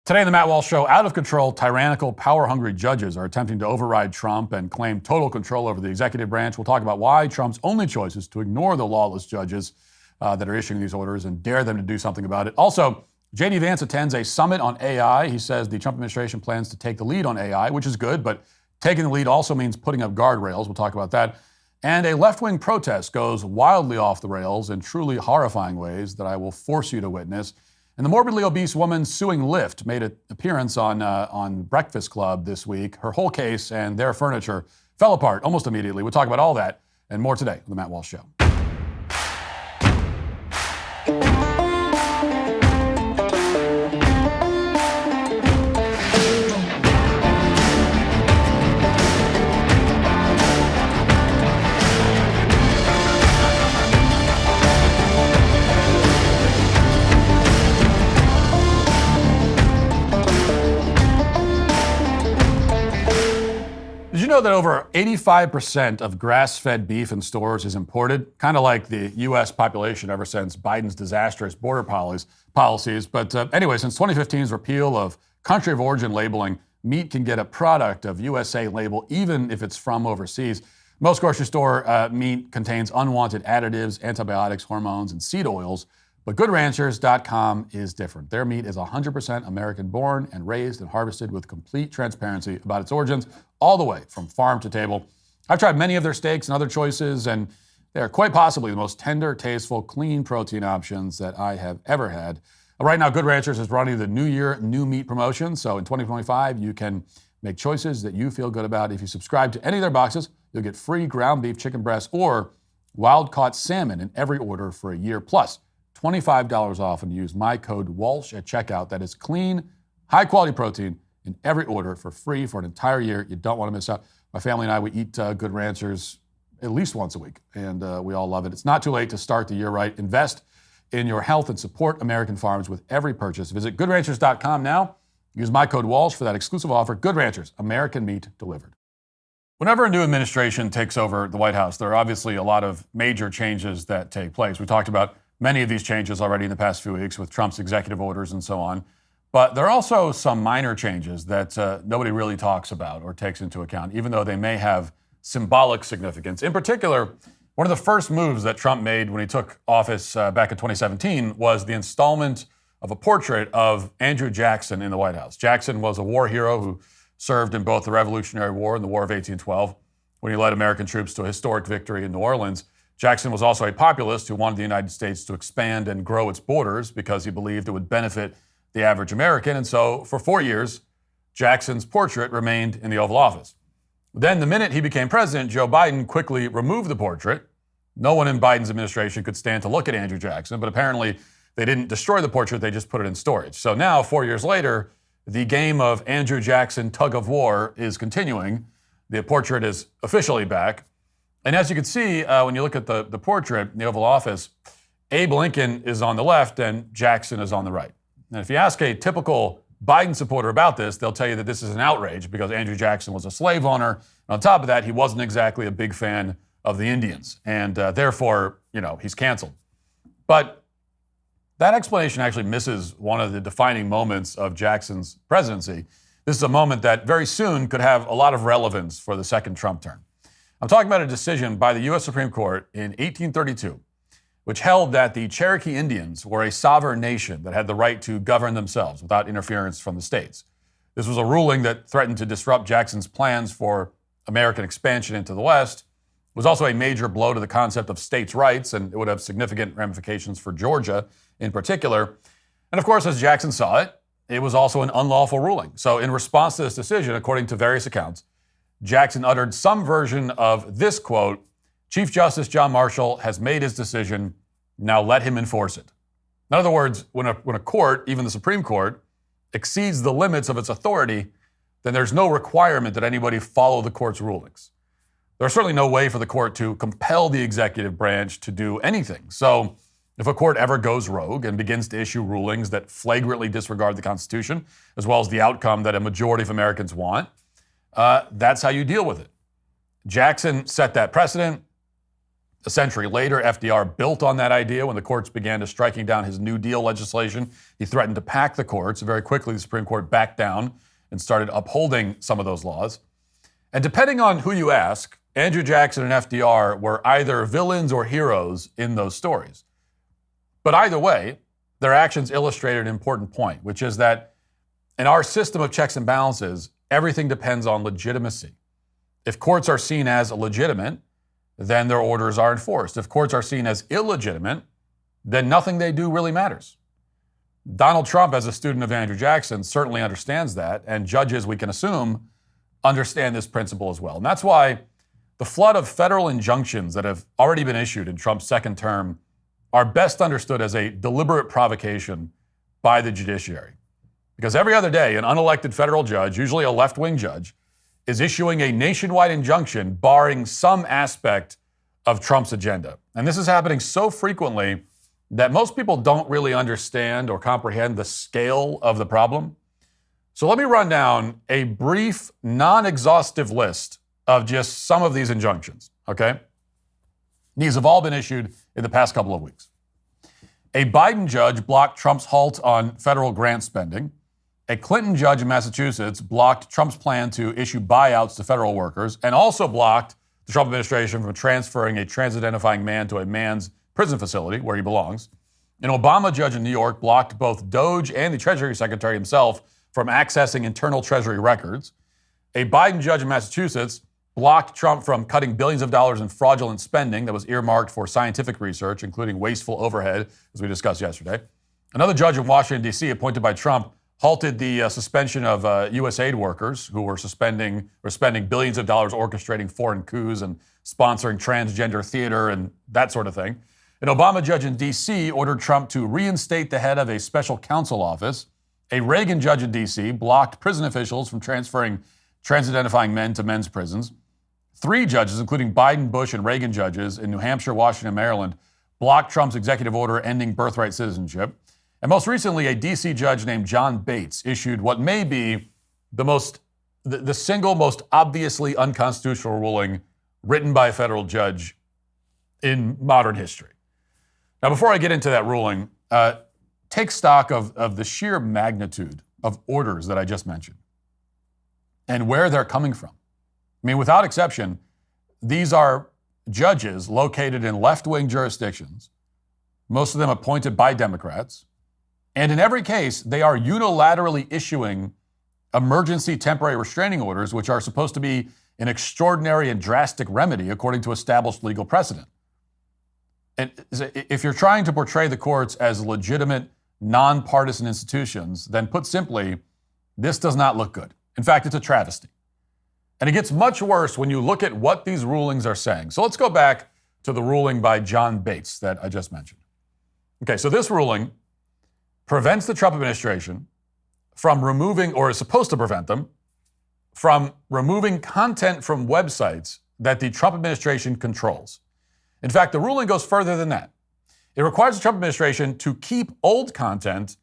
Today on the Matt Walsh Show, out of control, tyrannical, power-hungry judges are attempting to override Trump and claim total control over the executive branch. We'll talk about why Trump's only choice is to ignore the lawless judges that are issuing these orders and dare them to do something about it. Also, J.D. Vance attends a summit on AI. He says the Trump administration plans to take the lead on AI, which is good, but taking the lead also means putting up guardrails. We'll talk about that. And a left-wing protest goes wildly off the rails in truly horrifying ways that I will force you to witness. And the morbidly obese woman suing Lyft made an appearance on Breakfast Club this week. Her whole case and their furniture fell apart almost immediately. We'll talk about all that and more today on the Matt Walsh Show. Did you know that over 85% of grass-fed beef in stores is imported? Kind of like the U.S. population ever since Biden's disastrous border policies. But anyway, since 2015's repeal of country of origin labeling, meat can get a product of USA label even if it's from overseas. Most grocery store meat contains unwanted additives, antibiotics, hormones, and seed oils. But GoodRanchers.com is different. Their meat is 100% American-born and raised and harvested with complete transparency about its origins, all the way from farm to table. I've tried many of their steaks and other choices, and they are quite possibly the most tender, tasteful, clean protein options that I have ever had. Right now, Good Ranchers is running the New Year New Meat promotion, so in 2025, you can make choices that you feel good about. If you subscribe to any of their boxes, you'll get free ground beef, chicken breast, or wild-caught salmon in every order for a year, plus $25 off and use my code Walsh at checkout. That is clean, high-quality protein in every order for free for an entire year. You don't want to miss out. My family and I, we eat Good Ranchers at least once a week, and we all love it. It's not too late to start the year right. Invest in your health and support American farms with every purchase. Visit GoodRanchers.com now. Use my code Walsh for that exclusive offer. Good Ranchers, American meat delivered. Whenever a new administration takes over the White House, there are obviously a lot of major changes that take place. We talked about many of these changes already in the past few weeks with Trump's executive orders and so on. But there are also some minor changes that nobody really talks about or takes into account, even though they may have symbolic significance. In particular, one of the first moves that Trump made when he took office back in 2017 was the installment of a portrait of Andrew Jackson in the White House. Jackson was a war hero who served in both the Revolutionary War and the War of 1812 when he led American troops to a historic victory in New Orleans. Jackson was also a populist who wanted the United States to expand and grow its borders because he believed it would benefit the average American. And so for 4 years, Jackson's portrait remained in the Oval Office. Then the minute he became president, Joe Biden quickly removed the portrait. No one in Biden's administration could stand to look at Andrew Jackson, but apparently they didn't destroy the portrait, they just put it in storage. So now, 4 years later, the game of Andrew Jackson tug of war is continuing. The portrait is officially back. And as you can see, when you look at the portrait in the Oval Office, Abe Lincoln is on the left and Jackson is on the right. And if you ask a typical Biden supporter about this, they'll tell you that this is an outrage because Andrew Jackson was a slave owner. And on top of that, he wasn't exactly a big fan of the Indians. And therefore, he's canceled. But that explanation actually misses one of the defining moments of Jackson's presidency. This is a moment that very soon could have a lot of relevance for the second Trump term. I'm talking about a decision by the U.S. Supreme Court in 1832, which held that the Cherokee Indians were a sovereign nation that had the right to govern themselves without interference from the states. This was a ruling that threatened to disrupt Jackson's plans for American expansion into the West. It was also a major blow to the concept of states' rights, and it would have significant ramifications for Georgia in particular. And of course, as Jackson saw it, it was also an unlawful ruling. So in response to this decision, according to various accounts, Jackson uttered some version of this quote, "Chief Justice John Marshall has made his decision, now let him enforce it." In other words, when a court, even the Supreme Court, exceeds the limits of its authority, then there's no requirement that anybody follow the court's rulings. There's certainly no way for the court to compel the executive branch to do anything. So if a court ever goes rogue and begins to issue rulings that flagrantly disregard the Constitution, as well as the outcome that a majority of Americans want, that's how you deal with it. Jackson set that precedent. A century later, FDR built on that idea when the courts began to striking down his New Deal legislation. He threatened to pack the courts. Very quickly, the Supreme Court backed down and started upholding some of those laws. And depending on who you ask, Andrew Jackson and FDR were either villains or heroes in those stories. But either way, their actions illustrated an important point, which is that in our system of checks and balances, everything depends on legitimacy. If courts are seen as legitimate, then their orders are enforced. If courts are seen as illegitimate, then nothing they do really matters. Donald Trump, as a student of Andrew Jackson, certainly understands that, and judges, we can assume, understand this principle as well. And that's why the flood of federal injunctions that have already been issued in Trump's second term are best understood as a deliberate provocation by the judiciary. Because every other day, an unelected federal judge, usually a left-wing judge, is issuing a nationwide injunction barring some aspect of Trump's agenda. And this is happening so frequently that most people don't really understand or comprehend the scale of the problem. So let me run down a brief, non-exhaustive list of just some of these injunctions, okay? These have all been issued in the past couple of weeks. A Biden judge blocked Trump's halt on federal grant spending. A Clinton judge in Massachusetts blocked Trump's plan to issue buyouts to federal workers and also blocked the Trump administration from transferring a trans-identifying man to a man's prison facility where he belongs. An Obama judge in New York blocked both DOGE and the Treasury Secretary himself from accessing internal Treasury records. A Biden judge in Massachusetts blocked Trump from cutting billions of dollars in fraudulent spending that was earmarked for scientific research, including wasteful overhead, as we discussed yesterday. Another judge in Washington, D.C., appointed by Trump, halted the suspension of U.S. aid workers who were spending billions of dollars orchestrating foreign coups and sponsoring transgender theater and that sort of thing. An Obama judge in D.C. ordered Trump to reinstate the head of a special counsel office. A Reagan judge in D.C. blocked prison officials from transferring trans-identifying men to men's prisons. 3 judges, including Biden, Bush, and Reagan judges in New Hampshire, Washington, and Maryland, blocked Trump's executive order ending birthright citizenship. And most recently, a D.C. judge named John Bates issued what may be the single most obviously unconstitutional ruling written by a federal judge in modern history. Now, before I get into that ruling, take stock of the sheer magnitude of orders that I just mentioned and where they're coming from. I mean, without exception, these are judges located in left-wing jurisdictions, most of them appointed by Democrats, and in every case, they are unilaterally issuing emergency temporary restraining orders, which are supposed to be an extraordinary and drastic remedy according to established legal precedent. And if you're trying to portray the courts as legitimate, nonpartisan institutions, then put simply, this does not look good. In fact, it's a travesty. And it gets much worse when you look at what these rulings are saying. So let's go back to the ruling by John Bates that I just mentioned. Okay, so this ruling prevents the Trump administration from removing, or is supposed to prevent them, from removing content from websites that the Trump administration controls. In fact, the ruling goes further than that. It requires the Trump administration to keep old content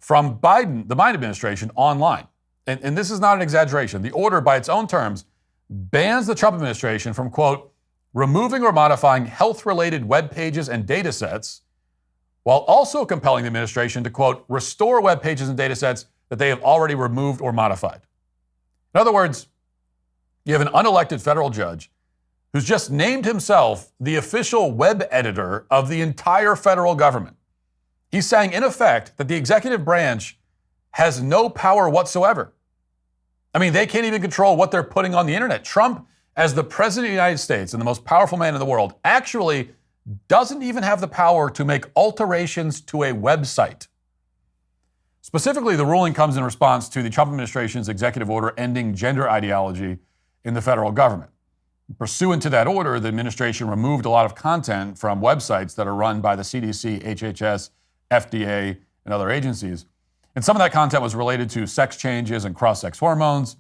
from the Biden administration online. And this is not an exaggeration. The order, by its own terms, bans the Trump administration from, quote, removing or modifying health-related web pages and data sets, while also compelling the administration to, quote, restore web pages and data sets that they have already removed or modified. In other words, you have an unelected federal judge who's just named himself the official web editor of the entire federal government. He's saying, in effect, that the executive branch has no power whatsoever. I mean, they can't even control what they're putting on the internet. Trump, as the president of the United States and the most powerful man in the world, actually doesn't even have the power to make alterations to a website. Specifically, the ruling comes in response to the Trump administration's executive order ending gender ideology in the federal government. Pursuant to that order, the administration removed a lot of content from websites that are run by the CDC, HHS, FDA, and other agencies. And some of that content was related to sex changes and cross-sex hormones.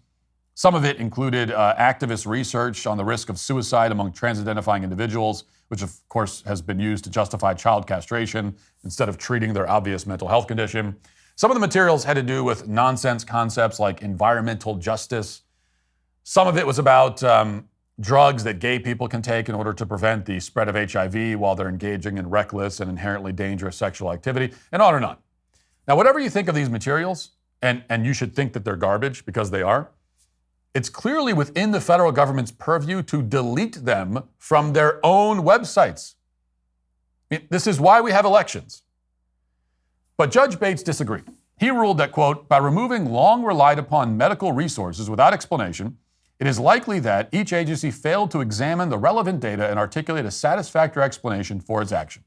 Some of it included activist research on the risk of suicide among trans-identifying individuals, which of course has been used to justify child castration instead of treating their obvious mental health condition. Some of the materials had to do with nonsense concepts like environmental justice. Some of it was about drugs that gay people can take in order to prevent the spread of HIV while they're engaging in reckless and inherently dangerous sexual activity, and on and on. Now, whatever you think of these materials, and you should think that they're garbage because they are, it's clearly within the federal government's purview to delete them from their own websites. This is why we have elections. But Judge Bates disagreed. He ruled that, quote, by removing long relied upon medical resources without explanation, it is likely that each agency failed to examine the relevant data and articulate a satisfactory explanation for its action.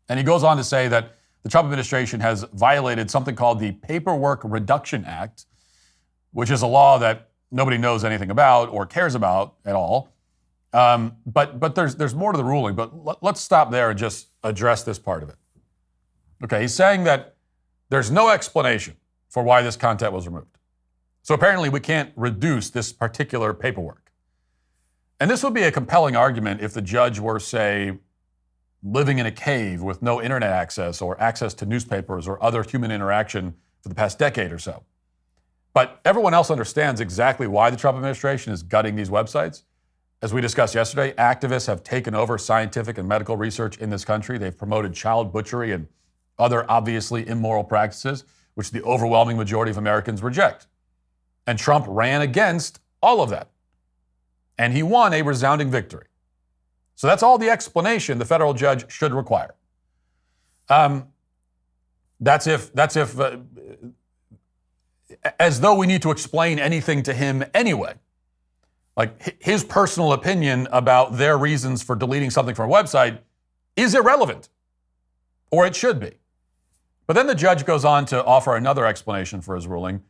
And he goes on to say that the Trump administration has violated something called the Paperwork Reduction Act, which is a law that nobody knows anything about or cares about at all. But there's more to the ruling, but let's stop there and just address this part of it. Okay, he's saying that there's no explanation for why this content was removed. So apparently we can't reduce this particular paperwork. And this would be a compelling argument if the judge were, say, living in a cave with no internet access or access to newspapers or other human interaction for the past decade or so. But everyone else understands exactly why the Trump administration is gutting these websites. As we discussed yesterday, activists have taken over scientific and medical research in this country. They've promoted child butchery and other obviously immoral practices, which the overwhelming majority of Americans reject. And Trump ran against all of that. And he won a resounding victory. So that's all the explanation the federal judge should require. That's if as though we need to explain anything to him anyway. Like his personal opinion about their reasons for deleting something from a website is irrelevant, or it should be. But then the judge goes on to offer another explanation for his ruling.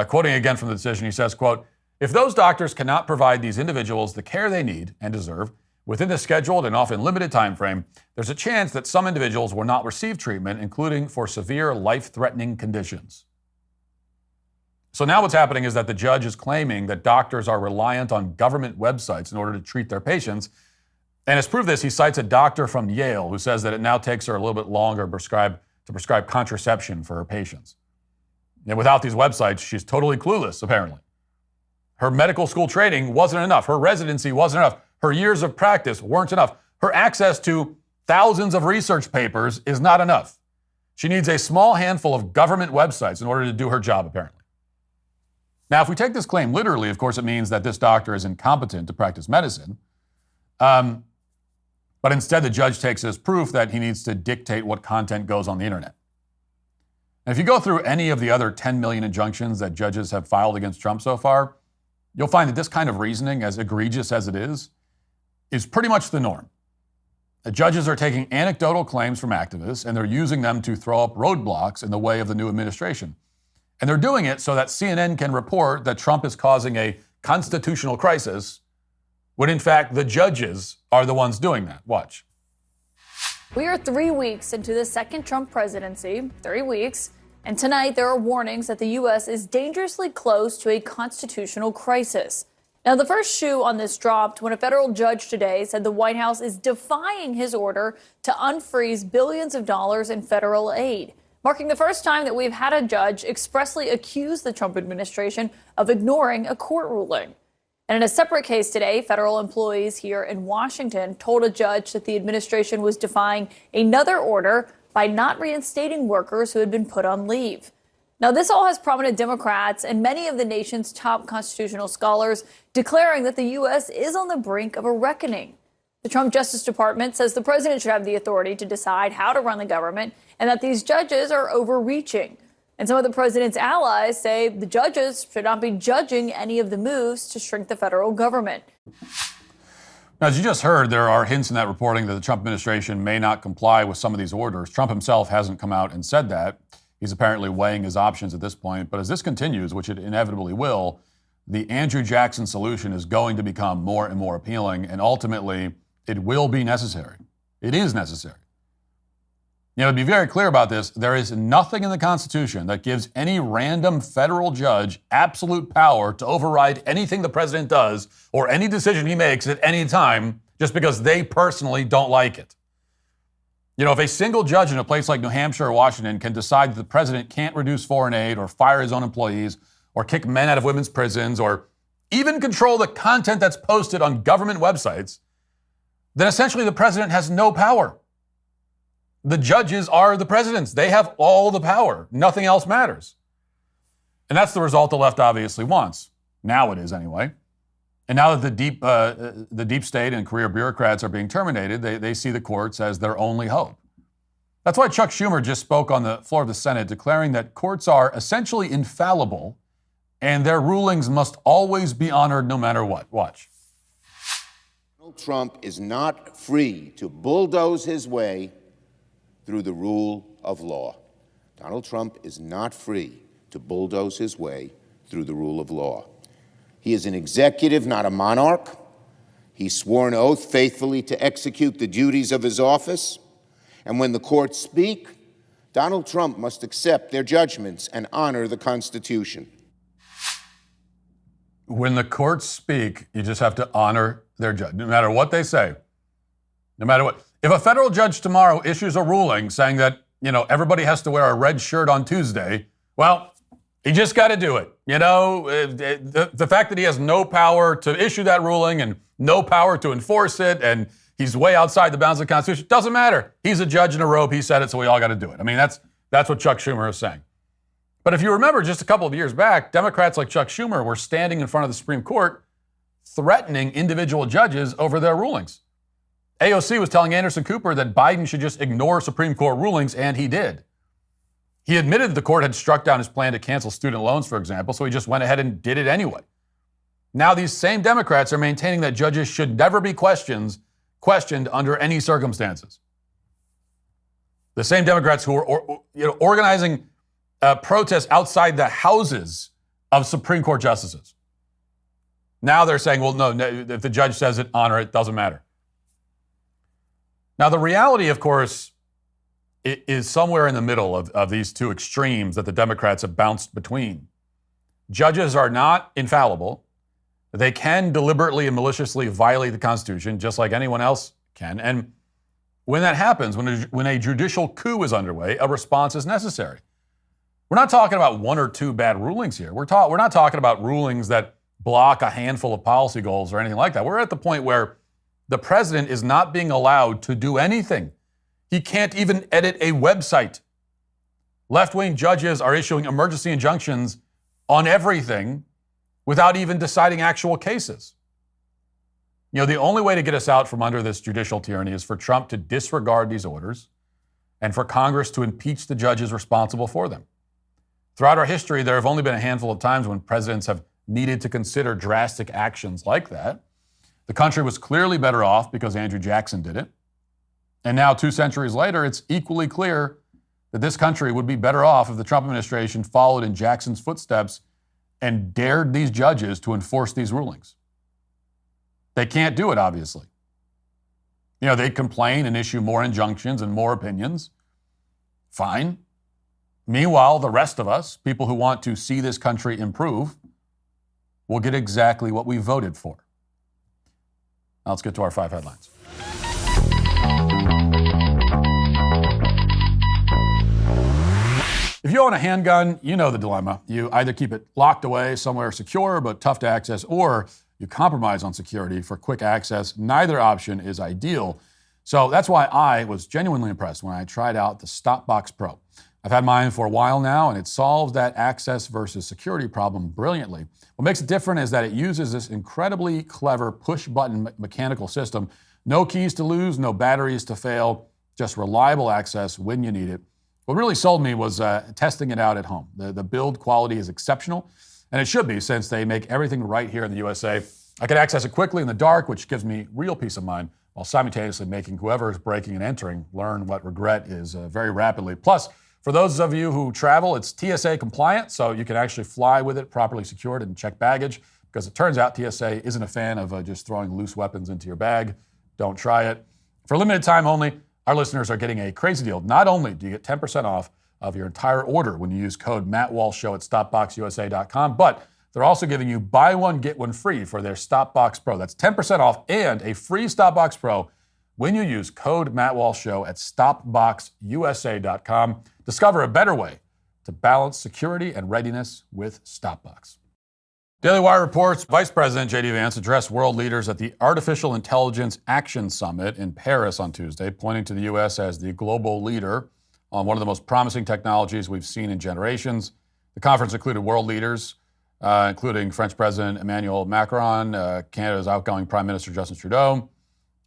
Quoting again from the decision, he says, quote, if those doctors cannot provide these individuals the care they need and deserve within the scheduled and often limited time frame, there's a chance that some individuals will not receive treatment, including for severe life-threatening conditions. So now what's happening is that the judge is claiming that doctors are reliant on government websites in order to treat their patients. And as proof of this, he cites a doctor from Yale who says that it now takes her a little bit longer to prescribe contraception for her patients. And without these websites, she's totally clueless, apparently. Her medical school training wasn't enough. Her residency wasn't enough. Her years of practice weren't enough. Her access to thousands of research papers is not enough. She needs a small handful of government websites in order to do her job, apparently. Now, if we take this claim literally, of course, it means that this doctor is incompetent to practice medicine. But instead, the judge takes as proof that he needs to dictate what content goes on the internet. And if you go through any of the other 10 million injunctions that judges have filed against Trump so far, you'll find that this kind of reasoning, as egregious as it is pretty much the norm. The judges are taking anecdotal claims from activists, and they're using them to throw up roadblocks in the way of the new administration. And they're doing it so that CNN can report that Trump is causing a constitutional crisis, when in fact the judges are the ones doing that. Watch. We are 3 weeks into the second Trump presidency, 3 weeks, and tonight there are warnings that the U.S. is dangerously close to a constitutional crisis. Now, the first shoe on this dropped when a federal judge today said the White House is defying his order to unfreeze billions of dollars in federal aid, marking the first time that we've had a judge expressly accuse the Trump administration of ignoring a court ruling. And in a separate case today, federal employees here in Washington told a judge that the administration was defying another order by not reinstating workers who had been put on leave. Now, this all has prominent Democrats and many of the nation's top constitutional scholars declaring that the U.S. is on the brink of a reckoning. The Trump Justice Department says the president should have the authority to decide how to run the government and that these judges are overreaching. And some of the president's allies say the judges should not be judging any of the moves to shrink the federal government. Now, as you just heard, there are hints in that reporting that the Trump administration may not comply with some of these orders. Trump himself hasn't come out and said that. He's apparently weighing his options at this point. But as this continues, which it inevitably will, the Andrew Jackson solution is going to become more and more appealing, and ultimately it will be necessary. It is necessary. You know, to be very clear about this, there is nothing in the Constitution that gives any random federal judge absolute power to override anything the president does or any decision he makes at any time just because they personally don't like it. You know, if a single judge in a place like New Hampshire or Washington can decide that the president can't reduce foreign aid or fire his own employees or kick men out of women's prisons or even control the content that's posted on government websites, then essentially the president has no power. The judges are the presidents. They have all the power. Nothing else matters. And that's the result the left obviously wants. Now it is anyway. And now that the deep state and career bureaucrats are being terminated, they see the courts as their only hope. That's why Chuck Schumer just spoke on the floor of the Senate, declaring that courts are essentially infallible and their rulings must always be honored no matter what. Watch. Donald Trump is not free to bulldoze his way through the rule of law. Donald Trump is not free to bulldoze his way through the rule of law. He is an executive, not a monarch. He swore an oath faithfully to execute the duties of his office. And when the courts speak, Donald Trump must accept their judgments and honor the Constitution. When the courts speak, you just have to honor their judge, no matter what they say. No matter what. If a federal judge tomorrow issues a ruling saying that, everybody has to wear a red shirt on Tuesday, well, he just got to do it. The fact that he has no power to issue that ruling and no power to enforce it, and he's way outside the bounds of the Constitution, doesn't matter. He's a judge in a robe. He said it, so we all got to do it. I mean, that's what Chuck Schumer is saying. But if you remember just a couple of years back, Democrats like Chuck Schumer were standing in front of the Supreme Court threatening individual judges over their rulings. AOC was telling Anderson Cooper that Biden should just ignore Supreme Court rulings, and he did. He admitted the court had struck down his plan to cancel student loans, for example, so he just went ahead and did it anyway. Now these same Democrats are maintaining that judges should never be questioned under any circumstances. The same Democrats who are organizing protests outside the houses of Supreme Court justices. Now they're saying, well, no, if the judge says it, honor it, doesn't matter. Now, the reality, of course, is somewhere in the middle of these two extremes that the Democrats have bounced between. Judges are not infallible. They can deliberately and maliciously violate the Constitution, just like anyone else can. And when that happens, when a judicial coup is underway, a response is necessary. We're not talking about one or two bad rulings here. We're not talking about rulings that block a handful of policy goals or anything like that. We're at the point where the president is not being allowed to do anything. He can't even edit a website. Left-wing judges are issuing emergency injunctions on everything without even deciding actual cases. The only way to get us out from under this judicial tyranny is for Trump to disregard these orders and for Congress to impeach the judges responsible for them. Throughout our history, there have only been a handful of times when presidents have needed to consider drastic actions like that. The country was clearly better off because Andrew Jackson did it. And now, 2 centuries later, it's equally clear that this country would be better off if the Trump administration followed in Jackson's footsteps and dared these judges to enforce these rulings. They can't do it, obviously. They complain and issue more injunctions and more opinions. Fine. Meanwhile, the rest of us, people who want to see this country improve, will get exactly what we voted for. Now let's get to our 5 headlines. If you own a handgun, you know the dilemma. You either keep it locked away somewhere secure but tough to access, or you compromise on security for quick access. Neither option is ideal. So that's why I was genuinely impressed when I tried out the StopBox Pro. I've had mine for a while now, and it solves that access versus security problem brilliantly. What makes it different is that it uses this incredibly clever push-button mechanical system. No keys to lose, no batteries to fail, just reliable access when you need it. What really sold me was testing it out at home. The build quality is exceptional, and it should be since they make everything right here in the USA. I can access it quickly in the dark, which gives me real peace of mind, while simultaneously making whoever is breaking and entering learn what regret is very rapidly. Plus, for those of you who travel, it's TSA compliant, so you can actually fly with it properly secured and check baggage, because it turns out TSA isn't a fan of just throwing loose weapons into your bag. Don't try it. For a limited time only, our listeners are getting a crazy deal. Not only do you get 10% off of your entire order when you use code Matt Walsh Show at StopBoxUSA.com, but they're also giving you buy one, get one free for their StopBox Pro. That's 10% off and a free StopBox Pro when you use code Matt Walsh Show at StopBoxUSA.com. Discover a better way to balance security and readiness with StopBox. Daily Wire reports Vice President J.D. Vance addressed world leaders at the Artificial Intelligence Action Summit in Paris on Tuesday, pointing to the U.S. as the global leader on one of the most promising technologies we've seen in generations. The conference included world leaders, including French President Emmanuel Macron, Canada's outgoing Prime Minister Justin Trudeau,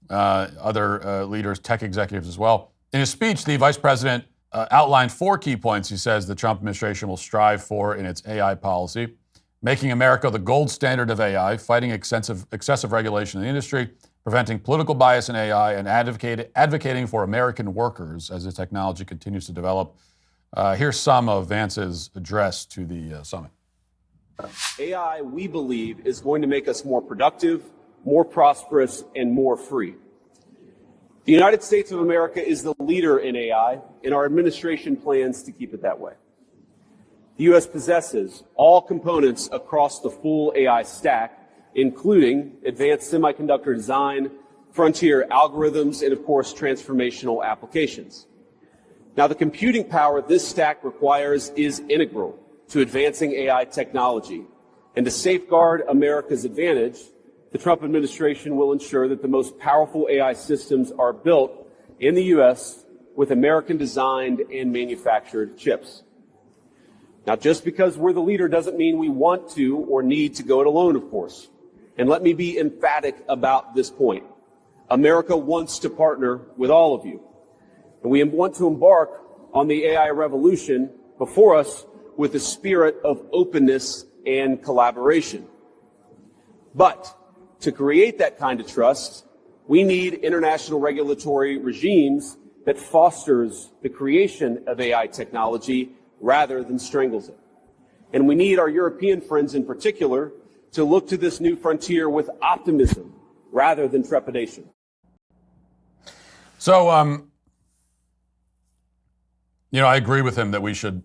other leaders, tech executives as well. In his speech, the Vice President outlined 4 key points he says the Trump administration will strive for in its AI policy: making America the gold standard of AI, fighting excessive regulation in the industry, preventing political bias in AI, and advocating for American workers as the technology continues to develop. Here's some of Vance's address to the summit. AI, we believe, is going to make us more productive, more prosperous, and more free. The United States of America is the leader in AI, and our administration plans to keep it that way. The U.S. possesses all components across the full AI stack, including advanced semiconductor design, frontier algorithms, and of course, transformational applications. Now, the computing power this stack requires is integral to advancing AI technology. And to safeguard America's advantage, the Trump administration will ensure that the most powerful AI systems are built in the U.S. with American-designed and manufactured chips. Now, just because we're the leader doesn't mean we want to or need to go it alone, of course. And let me be emphatic about this point. America wants to partner with all of you. And we want to embark on the AI revolution before us with a spirit of openness and collaboration. But to create that kind of trust, we need international regulatory regimes that fosters the creation of AI technology rather than strangles it. And we need our European friends in particular to look to this new frontier with optimism rather than trepidation. So, I agree with him that we should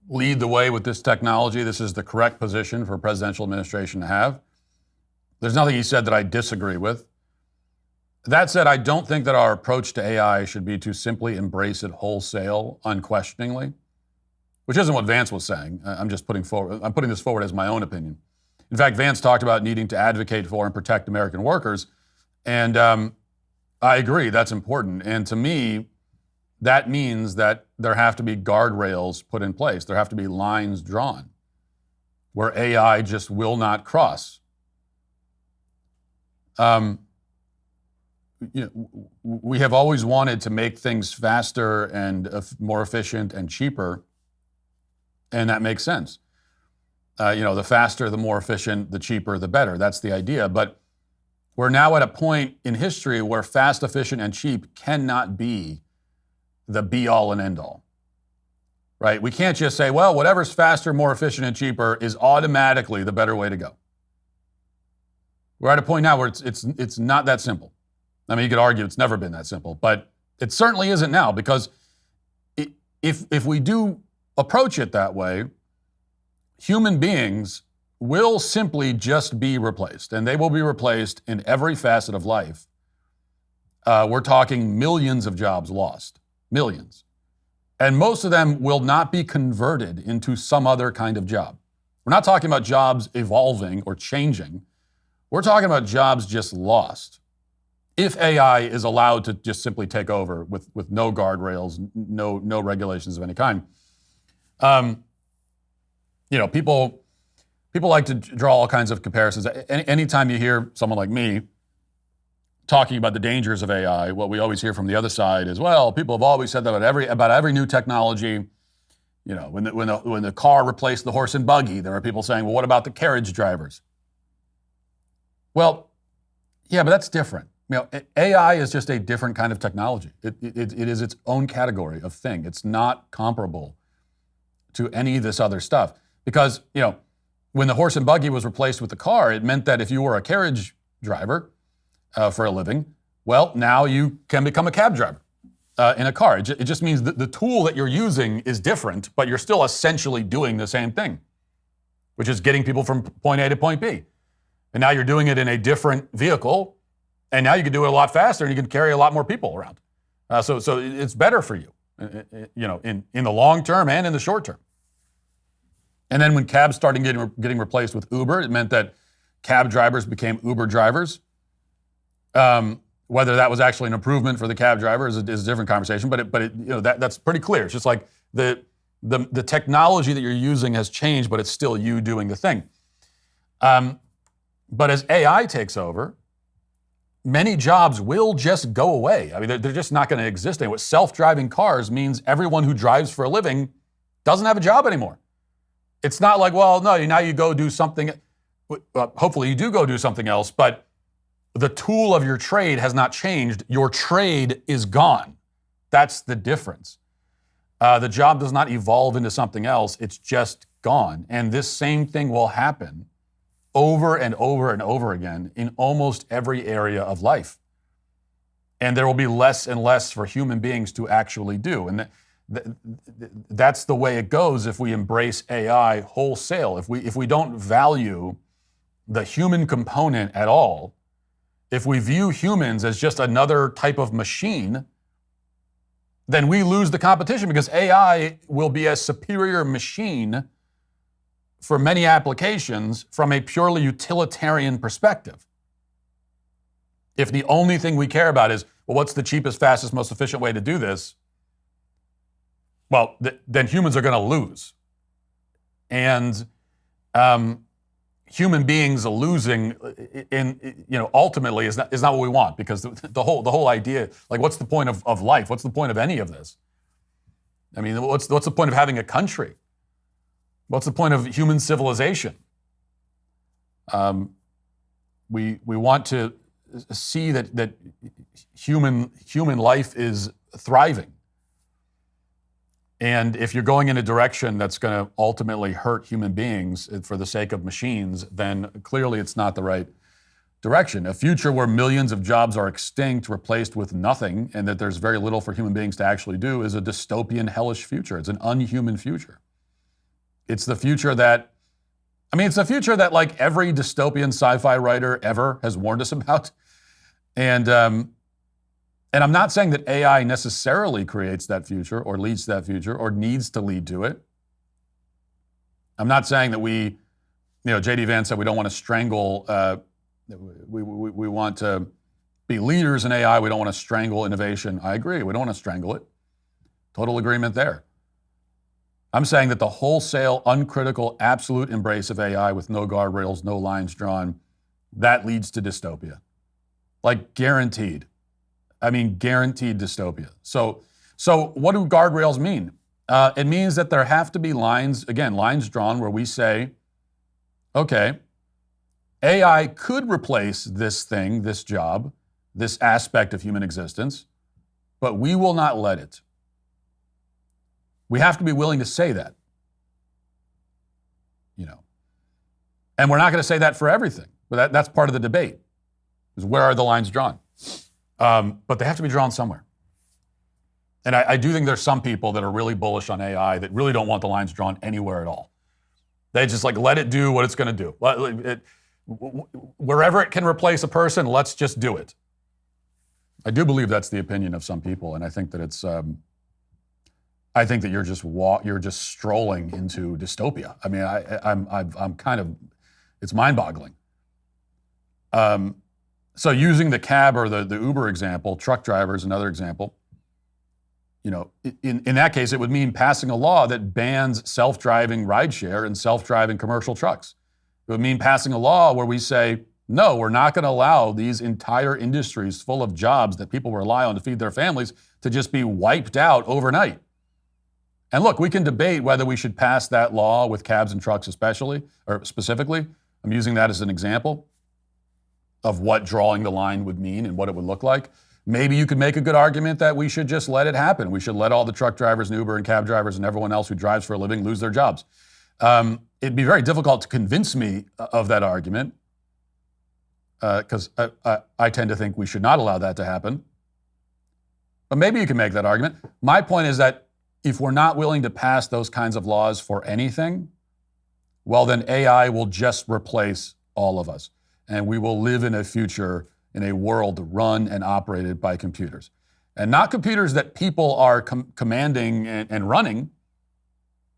lead the way with this technology. This is the correct position for a presidential administration to have. There's nothing he said that I disagree with. That said, I don't think that our approach to AI should be to simply embrace it wholesale, unquestioningly, which isn't what Vance was saying. I'm putting this forward as my own opinion. In fact, Vance talked about needing to advocate for and protect American workers. And I agree, that's important. And to me, that means that there have to be guardrails put in place. There have to be lines drawn where AI just will not cross. We have always wanted to make things faster and more efficient and cheaper, and that makes sense. The faster, the more efficient, the cheaper, the better. That's the idea. But we're now at a point in history where fast, efficient, and cheap cannot be the be-all and end-all, right? We can't just say, well, whatever's faster, more efficient, and cheaper is automatically the better way to go. We're at a point now where it's not that simple. I mean, you could argue it's never been that simple, but it certainly isn't now, because if we do approach it that way, human beings will simply just be replaced, and they will be replaced in every facet of life. We're talking millions of jobs lost, millions. And most of them will not be converted into some other kind of job. We're not talking about jobs evolving or changing. We're talking about jobs just lost. If AI is allowed to just simply take over with no guardrails, no regulations of any kind. People like to draw all kinds of comparisons. Anytime you hear someone like me talking about the dangers of AI, what we always hear from the other side is, well, people have always said that about every new technology. When the car replaced the horse and buggy, there are people saying, well, what about the carriage drivers? Well, yeah, but that's different. AI is just a different kind of technology. It is its own category of thing. It's not comparable to any of this other stuff. Because, when the horse and buggy was replaced with the car, it meant that if you were a carriage driver for a living, well, now you can become a cab driver in a car. It just means that the tool that you're using is different, but you're still essentially doing the same thing, which is getting people from point A to point B. And now you're doing it in a different vehicle, and now you can do it a lot faster, and you can carry a lot more people around. So it's better for you, in the long term and in the short term. And then when cabs started getting replaced with Uber, it meant that cab drivers became Uber drivers. Whether that was actually an improvement for the cab driver is a different conversation, but that's pretty clear. It's just like the technology that you're using has changed, but it's still you doing the thing. But as AI takes over, many jobs will just go away. I mean, they're just not going to exist anymore. Self-driving cars means everyone who drives for a living doesn't have a job anymore. It's not like, well, no, now you go do something. Hopefully you do go do something else, but the tool of your trade has not changed. Your trade is gone. That's the difference. The job does not evolve into something else. It's just gone. And this same thing will happen over and over and over again in almost every area of life. And there will be less and less for human beings to actually do. And that's the way it goes if we embrace AI wholesale. If we don't value the human component at all, if we view humans as just another type of machine, then we lose the competition because AI will be a superior machine for many applications from a purely utilitarian perspective. If the only thing we care about is, well, what's the cheapest, fastest, most efficient way to do this? Well, then humans are going to lose. And human beings losing ultimately is not what we want, because the whole idea, like, what's the point of life? What's the point of any of this? I mean, what's the point of having a country? What's the point of human civilization? We want to see that human life is thriving. And if you're going in a direction that's going to ultimately hurt human beings for the sake of machines, then clearly it's not the right direction. A future where millions of jobs are extinct, replaced with nothing, and that there's very little for human beings to actually do is a dystopian, hellish future. It's an unhuman future. It's the future that, it's a future that like every dystopian sci-fi writer ever has warned us about. And I'm not saying that AI necessarily creates that future or leads to that future or needs to lead to it. I'm not saying that J.D. Vance said we don't want to strangle, we want to be leaders in AI. We don't want to strangle innovation. I agree. We don't want to strangle it. Total agreement there. I'm saying that the wholesale, uncritical, absolute embrace of AI with no guardrails, no lines drawn, that leads to dystopia. Like guaranteed. Guaranteed dystopia. So what do guardrails mean? It means that there have to be lines drawn where we say, okay, AI could replace this thing, this job, this aspect of human existence, but we will not let it. We have to be willing to say that. And we're not going to say that for everything, but that's part of the debate, is where are the lines drawn? But they have to be drawn somewhere. And I do think there's some people that are really bullish on AI that really don't want the lines drawn anywhere at all. They just let it do what it's going to do. Wherever it can replace a person, let's just do it. I do believe that's the opinion of some people, and I think that it's. I think that you're just strolling into dystopia. I'm kind of, it's mind-boggling. So using the cab or the Uber example, truck drivers, another example, in that case, it would mean passing a law that bans self-driving rideshare and self-driving commercial trucks. It would mean passing a law where we say, no, we're not going to allow these entire industries full of jobs that people rely on to feed their families to just be wiped out overnight. And look, we can debate whether we should pass that law with cabs and trucks specifically. I'm using that as an example of what drawing the line would mean and what it would look like. Maybe you could make a good argument that we should just let it happen. We should let all the truck drivers and Uber and cab drivers and everyone else who drives for a living lose their jobs. It'd be very difficult to convince me of that argument because I tend to think we should not allow that to happen. But maybe you can make that argument. My point is that if we're not willing to pass those kinds of laws for anything, well, then AI will just replace all of us. And we will live in a future, in a world run and operated by computers. And not computers that people are commanding and running,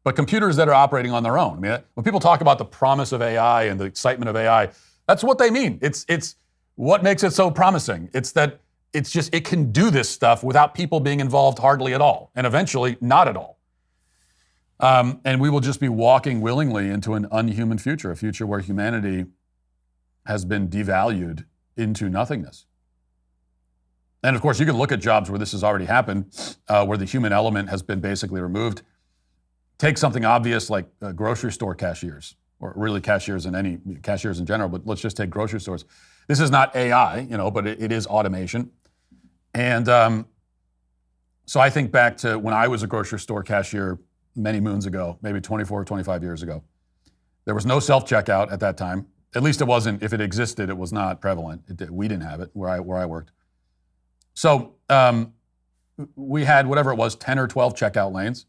but computers that are operating on their own. I mean, when people talk about the promise of AI and the excitement of AI, that's what they mean. It's what makes it so promising. It's that it can do this stuff without people being involved hardly at all, and eventually not at all. And we will just be walking willingly into an unhuman future, a future where humanity has been devalued into nothingness. And of course, you can look at jobs where this has already happened, where the human element has been basically removed. Take something obvious like grocery store cashiers, or really cashiers in general, but let's just take grocery stores. This is not AI, but it is automation. And so I think back to when I was a grocery store cashier many moons ago, maybe 24 or 25 years ago. There was no self-checkout at that time. At least it wasn't. If it existed, it was not prevalent. We didn't have it where I worked. So we had whatever it was, 10 or 12 checkout lanes.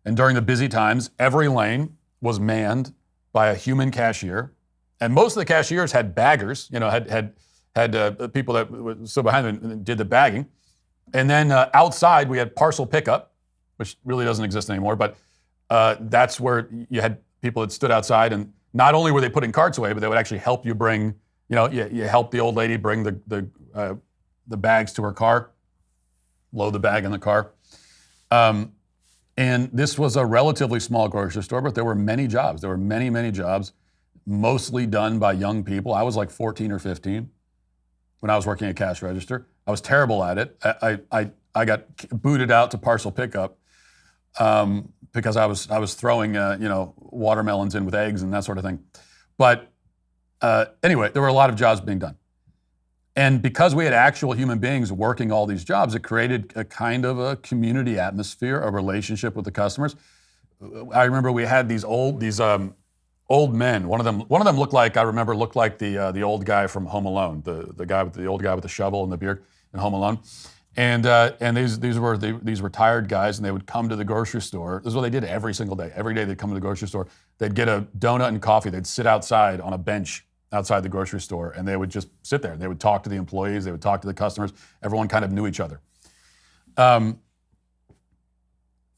And during the busy times, every lane was manned by a human cashier. And most of the cashiers had baggers, had people that stood behind them and did the bagging. And then outside, we had parcel pickup, which really doesn't exist anymore. But that's where you had people that stood outside, and not only were they putting carts away, but they would actually help you bring, you help the old lady bring the bags to her car, load the bag in the car. And this was a relatively small grocery store, but there were many jobs. There were many, many jobs, mostly done by young people. I was like 14 or 15 when I was working at cash register. I was terrible at it. I got booted out to parcel pickup because I was throwing watermelons in with eggs and that sort of thing. But anyway, there were a lot of jobs being done. And because we had actual human beings working all these jobs, it created a kind of a community atmosphere, a relationship with the customers. I remember we had these old men. One of them looked like the old guy from Home Alone, the old guy with the shovel and the beard in Home Alone. And these were retired guys, and they would come to the grocery store. This is what they did every single day. Every day they'd come to the grocery store. They'd get a donut and coffee. They'd sit outside on a bench outside the grocery store, and they would just sit there. They would talk to the employees. They would talk to the customers. Everyone kind of knew each other. None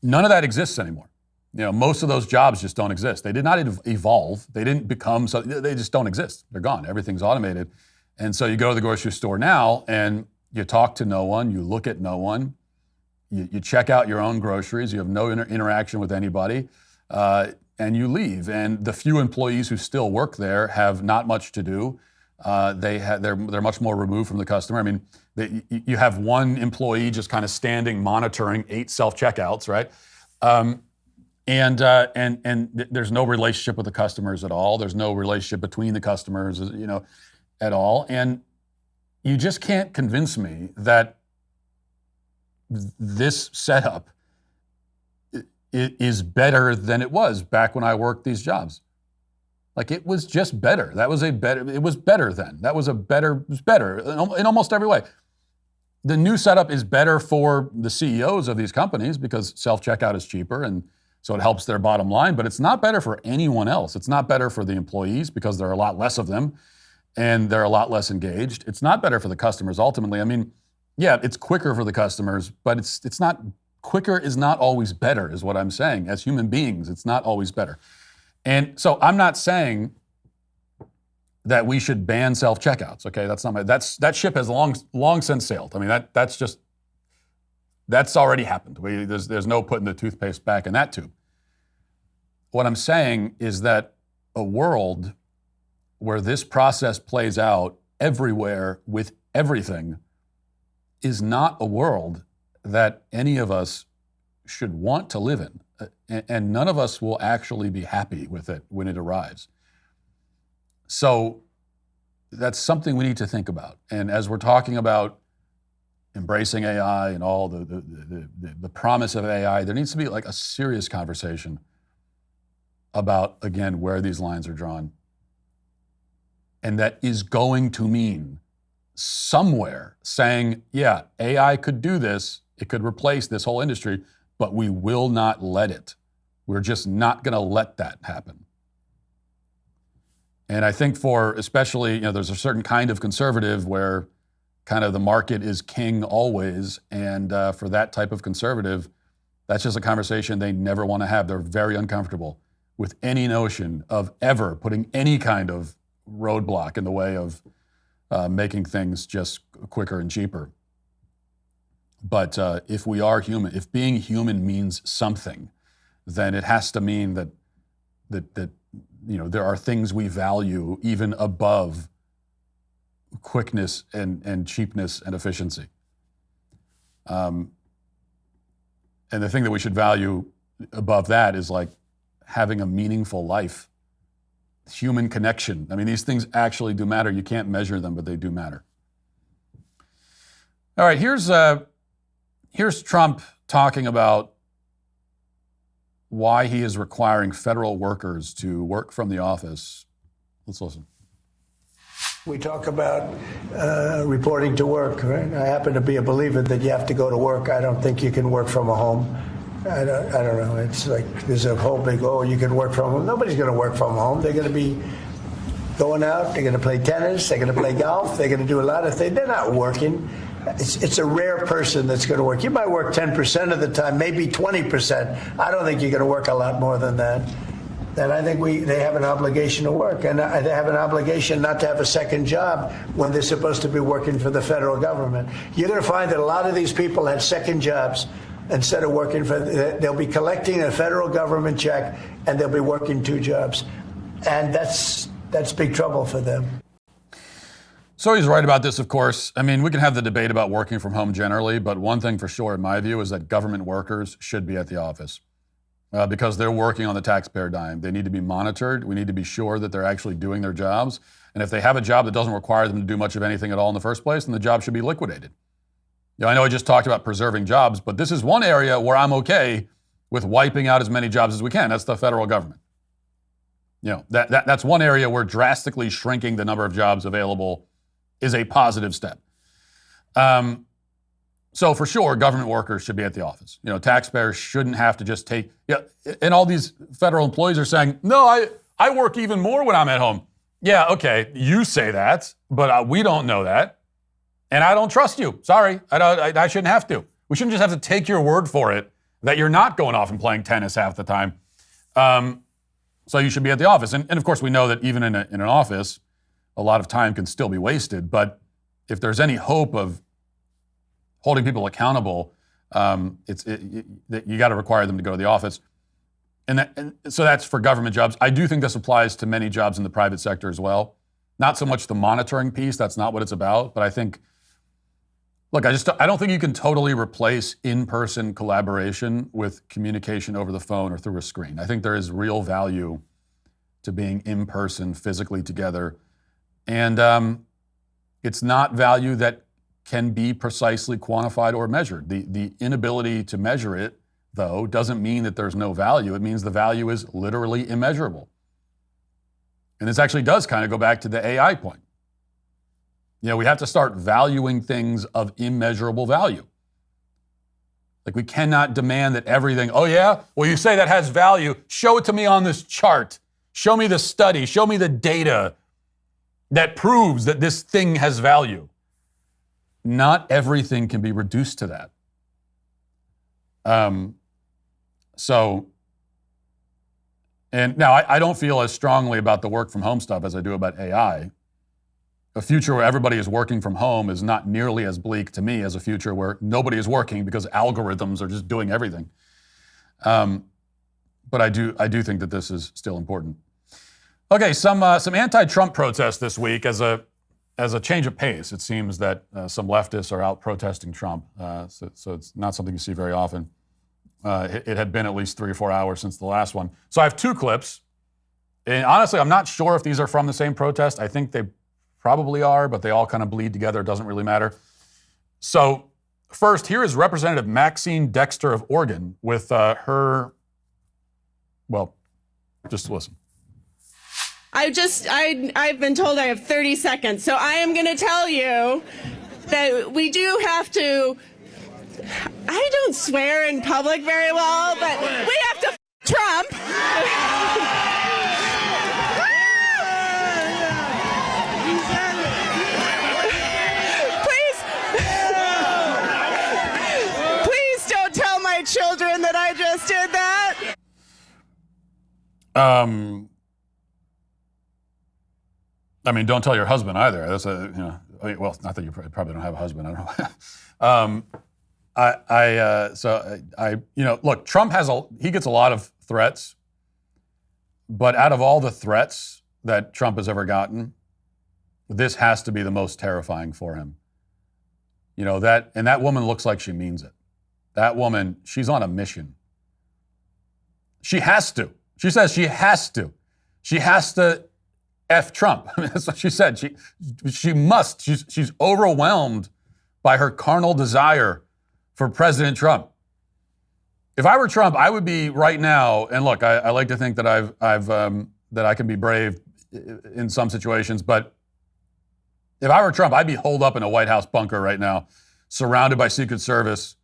of that exists anymore. Most of those jobs just don't exist. They did not evolve. They didn't become, so they just don't exist. They're gone. Everything's automated. And so you go to the grocery store now, and you talk to no one. You look at no one. You check out your own groceries. You have no interaction with anybody. And you leave. And the few employees who still work there have not much to do. They're much more removed from the customer. I mean, you have one employee just kind of standing, monitoring 8 self-checkouts, right? And there's no relationship with the customers at all. There's no relationship between the customers, at all. And you just can't convince me that this setup is better than it was back when I worked these jobs. Like, it was just better. It was better then. It was better in almost every way. The new setup is better for the CEOs of these companies because self-checkout is cheaper, and so it helps their bottom line, but it's not better for anyone else. It's not better for the employees because there are a lot less of them and they're a lot less engaged. It's not better for the customers ultimately. I mean, yeah, it's quicker for the customers, but it's not. Quicker is not always better, is what I'm saying. As human beings, it's not always better. And so I'm not saying that we should ban self-checkouts, okay? That ship has long since sailed. I mean, that's already happened. There's no putting the toothpaste back in that tube. What I'm saying is that a world where this process plays out everywhere with everything is not a world that any of us should want to live in. And none of us will actually be happy with it when it arrives. So that's something we need to think about. And as we're talking about embracing AI and all the promise of AI, there needs to be like a serious conversation about, again, where these lines are drawn. And that is going to mean somewhere saying, yeah, AI could do this. It could replace this whole industry, but we will not let it. We're just not going to let that happen. And I think especially, there's a certain kind of conservative where kind of the market is king always. And for that type of conservative, That's just a conversation they never want to have. They're very uncomfortable with any notion of ever putting any kind of roadblock in the way of making things just quicker and cheaper. But if we are human, if being human means something, then it has to mean that there are things we value even above quickness and cheapness and efficiency. And the thing that we should value above that is like having a meaningful life, human connection. I mean, these things actually do matter. You can't measure them, but they do matter. All right, here's Trump talking about why he is requiring federal workers to work from the office. Let's listen. We talk about reporting to work, right? I happen to be a believer that you have to go to work. I don't think you can work from a home. I don't know. It's like there's a whole big, you can work from home. Nobody's going to work from home. They're going to be going out. They're going to play tennis. They're going to play golf. They're going to do a lot of things. They're not working. It's a rare person that's going to work. You might work 10% of the time, maybe 20%. I don't think you're going to work a lot more than that. And I think they have an obligation to work, and they have an obligation not to have a second job when they're supposed to be working for the federal government. You're going to find that a lot of these people have second jobs instead of working they'll be collecting a federal government check, and they'll be working two jobs. And that's big trouble for them. So he's right about this, of course. I mean, we can have the debate about working from home generally, but one thing for sure, in my view, is that government workers should be at the office. Because they're working on the taxpayer dime. They need to be monitored. We need to be sure that they're actually doing their jobs. And if they have a job that doesn't require them to do much of anything at all in the first place, then the job should be liquidated. I know I just talked about preserving jobs, but this is one area where I'm okay with wiping out as many jobs as we can. That's the federal government. That's one area where drastically shrinking the number of jobs available is a positive step. So for sure, government workers should be at the office. Taxpayers shouldn't have to just take, and all these federal employees are saying, no, I work even more when I'm at home. Yeah, okay, you say that, but we don't know that. And I don't trust you. Sorry, I shouldn't have to. We shouldn't just have to take your word for it that you're not going off and playing tennis half the time. So you should be at the office. And of course, we know that even in an office, a lot of time can still be wasted. But if there's any hope of holding people accountable, you got to require them to go to the office. And so that's for government jobs. I do think this applies to many jobs in the private sector as well. Not so much the monitoring piece, that's not what it's about, but I think, look, I don't think you can totally replace in-person collaboration with communication over the phone or through a screen. I think there is real value to being in person, physically together. And it's not value that can be precisely quantified or measured. The inability to measure it, though, doesn't mean that there's no value. It means the value is literally immeasurable. And this actually does kind of go back to the AI point. We have to start valuing things of immeasurable value. Like, we cannot demand that everything, oh yeah, well, you say that has value, show it to me on this chart. Show me the study, show me the data that proves that this thing has value. Not everything can be reduced to that. And now I don't feel as strongly about the work from home stuff as I do about AI. A future where everybody is working from home is not nearly as bleak to me as a future where nobody is working because algorithms are just doing everything. But I do think that this is still important. Okay, some anti-Trump protests this week as a change of pace. It seems that some leftists are out protesting Trump, so it's not something you see very often. It had been at least 3 or 4 hours since the last one. So I have 2 clips, and honestly, I'm not sure if these are from the same protest. I think they probably are, but they all kind of bleed together. It doesn't really matter. So first, here is Representative Maxine Dexter of Oregon with her, well, just listen. I've been told I have 30 seconds, so I am going to tell you that we do have to, I don't swear in public very well, but we have to Trump. Please don't tell my children that I I mean, don't tell your husband either. That's well, not that you probably don't have a husband. I don't know. Look, Trump he gets a lot of threats, but out of all the threats that Trump has ever gotten, this has to be the most terrifying for him. That woman looks like she means it. That woman, she's on a mission. She has to. She says she has to. She has to F Trump. That's what she said. She must. She's overwhelmed by her carnal desire for President Trump. If I were Trump, I would be right now. And look, I like to think that that I can be brave in some situations. But if I were Trump, I'd be holed up in a White House bunker right now, surrounded by Secret Service,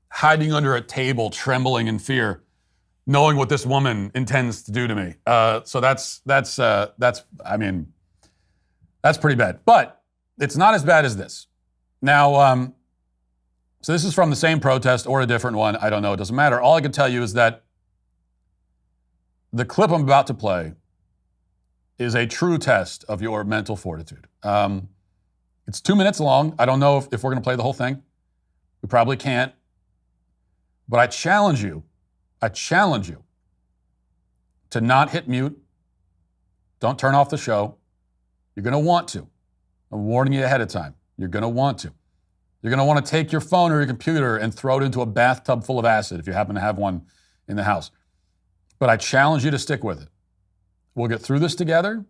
hiding under a table, trembling in fear, knowing what this woman intends to do to me. So that's pretty bad. But it's not as bad as this. Now, so this is from the same protest or a different one. I don't know. It doesn't matter. All I can tell you is that the clip I'm about to play is a true test of your mental fortitude. It's 2 minutes long. I don't know if we're going to play the whole thing. We probably can't. But I challenge you to not hit mute. Don't turn off the show. You're going to want to. I'm warning you ahead of time. You're going to want to. You're going to want to take your phone or your computer and throw it into a bathtub full of acid if you happen to have one in the house. But I challenge you to stick with it. We'll get through this together,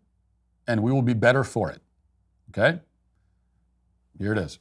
and we will be better for it. Okay? Here it is.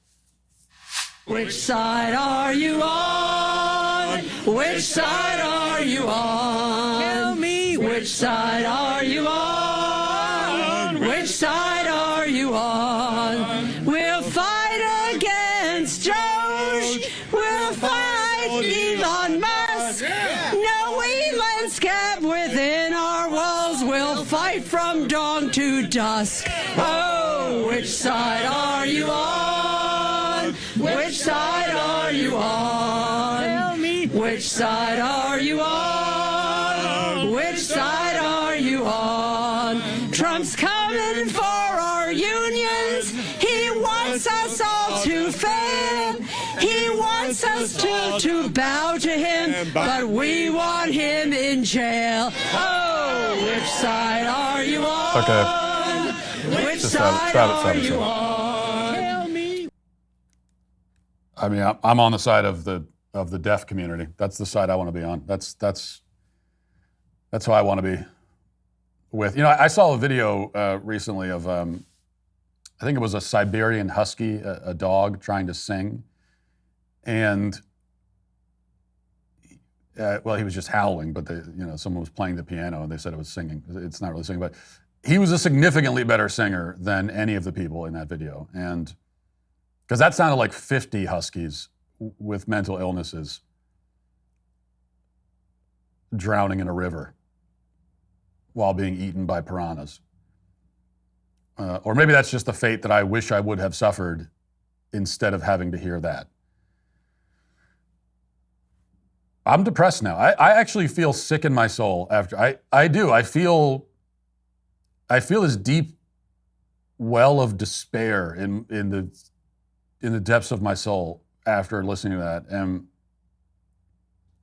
Which side are you on? Which side are you on? Tell me. Which side are you on? Which side are you on? We'll fight against DOGE. We'll fight Elon Musk. No Elon scab within our walls. We'll fight from dawn to dusk. Oh, which side are you on? Which side are you on? Tell me. Which side are you on? Which side are you on? Trump's coming for our unions. He wants us all to fail. He wants us to bow to him, but we want him in jail. Oh, which side are you on? Okay. Which Just side stop are it. you on? Tell me. I mean, I'm on the side of the deaf community. That's the side I want to be on. That's who I want to be with. I saw a video recently of I think it was a Siberian husky, a dog trying to sing, and he was just howling. But someone was playing the piano and they said it was singing. It's not really singing, but he was a significantly better singer than any of the people in that video, and because that sounded like 50 huskies with mental illnesses drowning in a river while being eaten by piranhas. Or maybe that's just the fate that I wish I would have suffered instead of having to hear that. I'm depressed now. I actually feel sick in my soul after. I do. I feel this deep well of despair in the depths of my soul after listening to that. And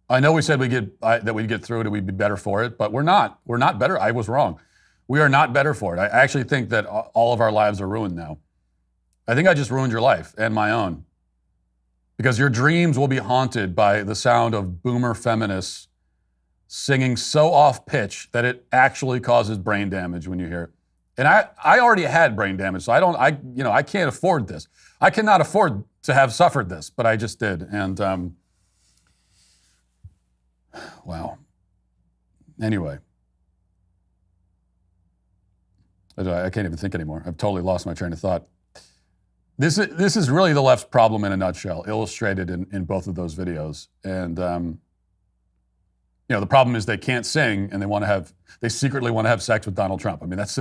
I know we said that we'd get through it and we'd be better for it, but we're not. We're not better. I was wrong. We are not better for it. I actually think that all of our lives are ruined now. I think I just ruined your life and my own. Because your dreams will be haunted by the sound of boomer feminists singing so off pitch that it actually causes brain damage when you hear it. And I already had brain damage, so I can't afford this. I cannot afford to have suffered this, but I just did. And wow. Anyway, I can't even think anymore. I've totally lost my train of thought. This is really the left's problem in a nutshell, illustrated in both of those videos. And the problem is they can't sing, and they secretly want to have sex with Donald Trump. I mean, that's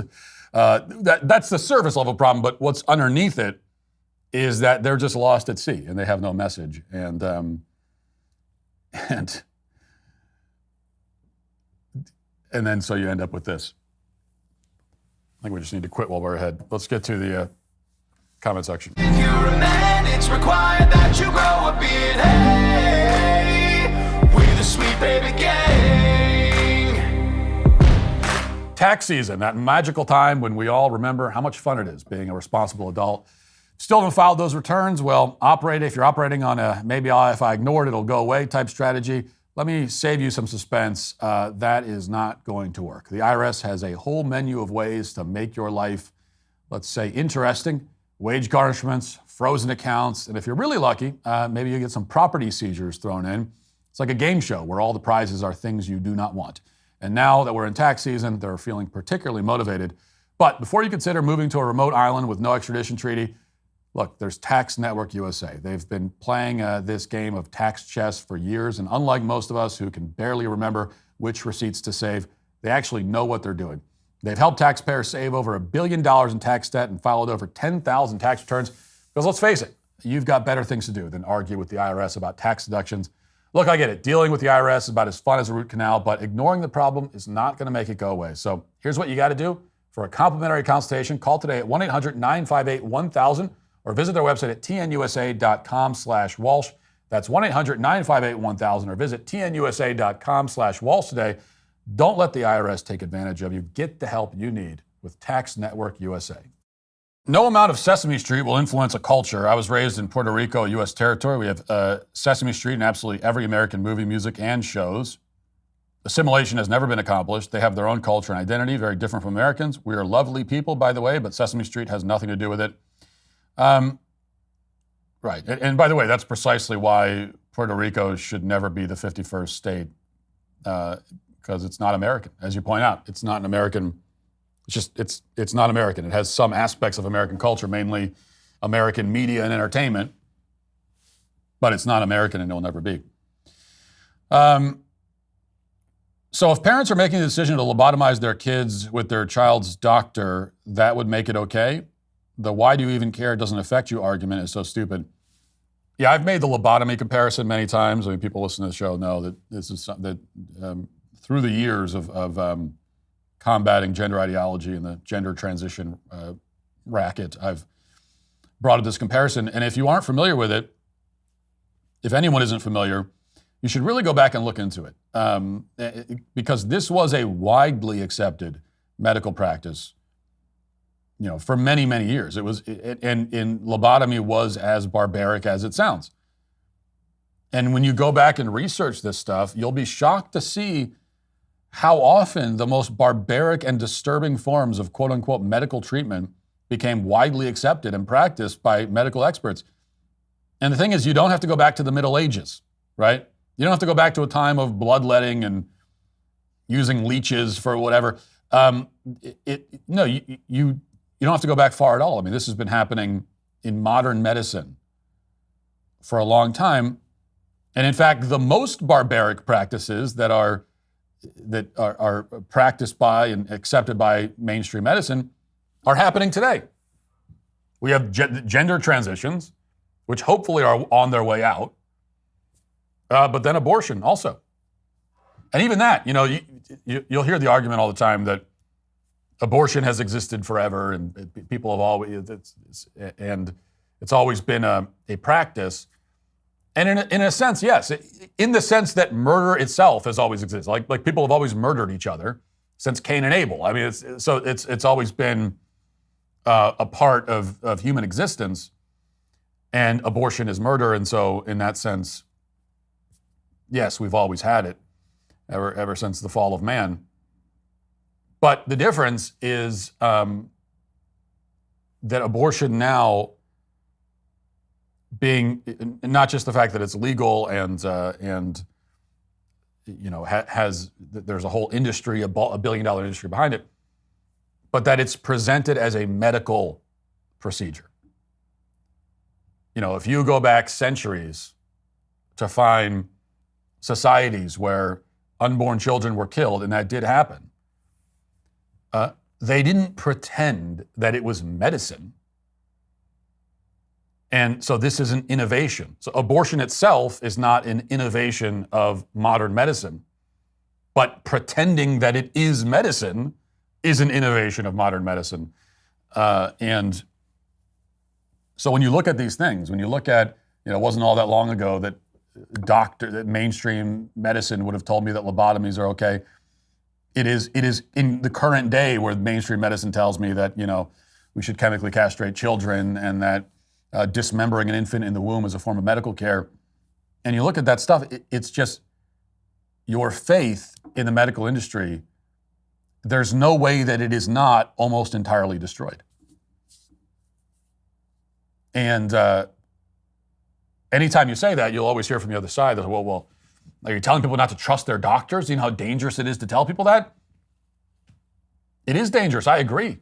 the surface level problem. But what's underneath it is that they're just lost at sea and they have no message. And And then so you end up with this. I think we just need to quit while we're ahead. Let's get to the comment section. If you're a man, it's required that you grow a beard. Hey, we're the Sweet Baby Gang. Tax season, that magical time when we all remember how much fun it is being a responsible adult. Still haven't filed those returns? Well, if you're operating on a maybe if I ignore it, it'll go away type strategy, let me save you some suspense. That is not going to work. The IRS has a whole menu of ways to make your life, let's say, interesting. Wage garnishments, frozen accounts, and if you're really lucky, maybe you get some property seizures thrown in. It's like a game show where all the prizes are things you do not want. And now that we're in tax season, they're feeling particularly motivated. But before you consider moving to a remote island with no extradition treaty, look, there's Tax Network USA. They've been playing this game of tax chess for years, and unlike most of us who can barely remember which receipts to save, they actually know what they're doing. They've helped taxpayers save over $1 billion in tax debt and filed over 10,000 tax returns. Because let's face it, you've got better things to do than argue with the IRS about tax deductions. Look, I get it. Dealing with the IRS is about as fun as a root canal, but ignoring the problem is not going to make it go away. So here's what you got to do. For a complimentary consultation, call today at 1-800-958-1000 or visit their website at tnusa.com/Walsh. That's 1-800-958-1000 or visit tnusa.com/Walsh today. Don't let the IRS take advantage of you. Get the help you need with Tax Network USA. No amount of Sesame Street will influence a culture. I was raised in Puerto Rico, U.S. territory. We have Sesame Street in absolutely every American movie, music, and shows. Assimilation has never been accomplished. They have their own culture and identity, very different from Americans. We are lovely people, by the way, but Sesame Street has nothing to do with it. Right. And by the way, that's precisely why Puerto Rico should never be the 51st state, because it's not American. As you point out, it's not an American. It's not American. It has some aspects of American culture, mainly American media and entertainment, but it's not American and it will never be. So if parents are making the decision to lobotomize their kids with their child's doctor, that would make it okay? The why do you even care, it doesn't affect you argument is so stupid. Yeah, I've made the lobotomy comparison many times. I mean, people listening to the show know that this is something that through the years of combating gender ideology and the gender transition racket, I've brought up this comparison. And if you aren't familiar with it, if anyone isn't familiar, you should really go back and look into it. Because this was a widely accepted medical practice, for many, many years. And lobotomy was as barbaric as it sounds. And when you go back and research this stuff, you'll be shocked to see how often the most barbaric and disturbing forms of quote unquote medical treatment became widely accepted and practiced by medical experts. And the thing is, you don't have to go back to the Middle Ages, right? You don't have to go back to a time of bloodletting and using leeches for whatever. You don't have to go back far at all. I mean, this has been happening in modern medicine for a long time. And in fact, the most barbaric practices that are practiced by and accepted by mainstream medicine are happening today. We have gender transitions, which hopefully are on their way out, but then abortion also. And even that, you'll hear the argument all the time that abortion has existed forever and people have always, it's always been a practice. And in a sense, yes, in the sense that murder itself has always existed. Like people have always murdered each other since Cain and Abel. I mean, it's always been a part of human existence, and abortion is murder. And so in that sense, yes, we've always had it ever since the fall of man. But the difference is that abortion now, being not just the fact that it's legal and there's a whole industry, a $1 billion industry behind it, but that it's presented as a medical procedure. If you go back centuries to find societies where unborn children were killed, and that did happen, they didn't pretend that it was medicine. And so this is an innovation. So abortion itself is not an innovation of modern medicine. But pretending that it is medicine is an innovation of modern medicine. And so when you look at these things, when you look at, it wasn't all that long ago that mainstream medicine would have told me that lobotomies are okay. It is in the current day where mainstream medicine tells me that, we should chemically castrate children and that dismembering an infant in the womb is a form of medical care. And you look at that stuff, it's just your faith in the medical industry. There's no way that it is not almost entirely destroyed. And anytime you say that, you'll always hear from the other side that, well, are you telling people not to trust their doctors? You know how dangerous it is to tell people that? It is dangerous, I agree.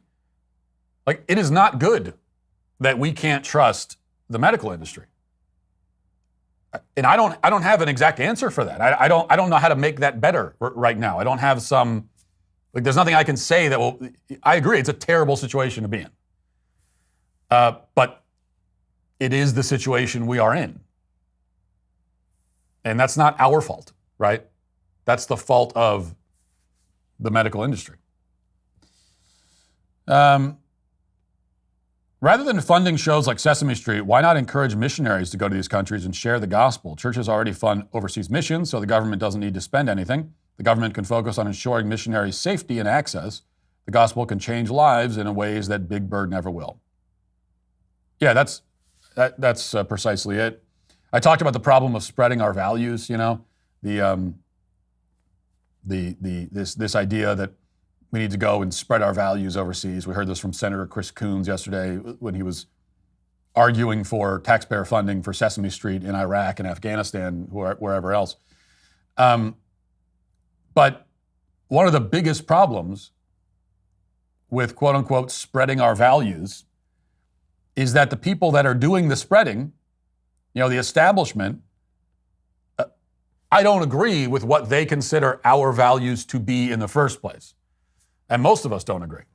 Like, it is not good that we can't trust the medical industry. And I don't have an exact answer for that. I don't know how to make that better right now. I don't have some, there's nothing I can say that will, I agree, it's a terrible situation to be in. But it is the situation we are in. And that's not our fault, right? That's the fault of the medical industry. Rather than funding shows like Sesame Street, why not encourage missionaries to go to these countries and share the gospel? Churches already fund overseas missions, so the government doesn't need to spend anything. The government can focus on ensuring missionaries' safety and access. The gospel can change lives in ways that Big Bird never will. Yeah, that's precisely it. I talked about the problem of spreading our values. This idea that we need to go and spread our values overseas. We heard this from Senator Chris Coons yesterday when he was arguing for taxpayer funding for Sesame Street in Iraq and Afghanistan, wherever else. But one of the biggest problems with quote unquote spreading our values is that the people that are doing the spreading, the establishment, I don't agree with what they consider our values to be in the first place. And most of us don't agree.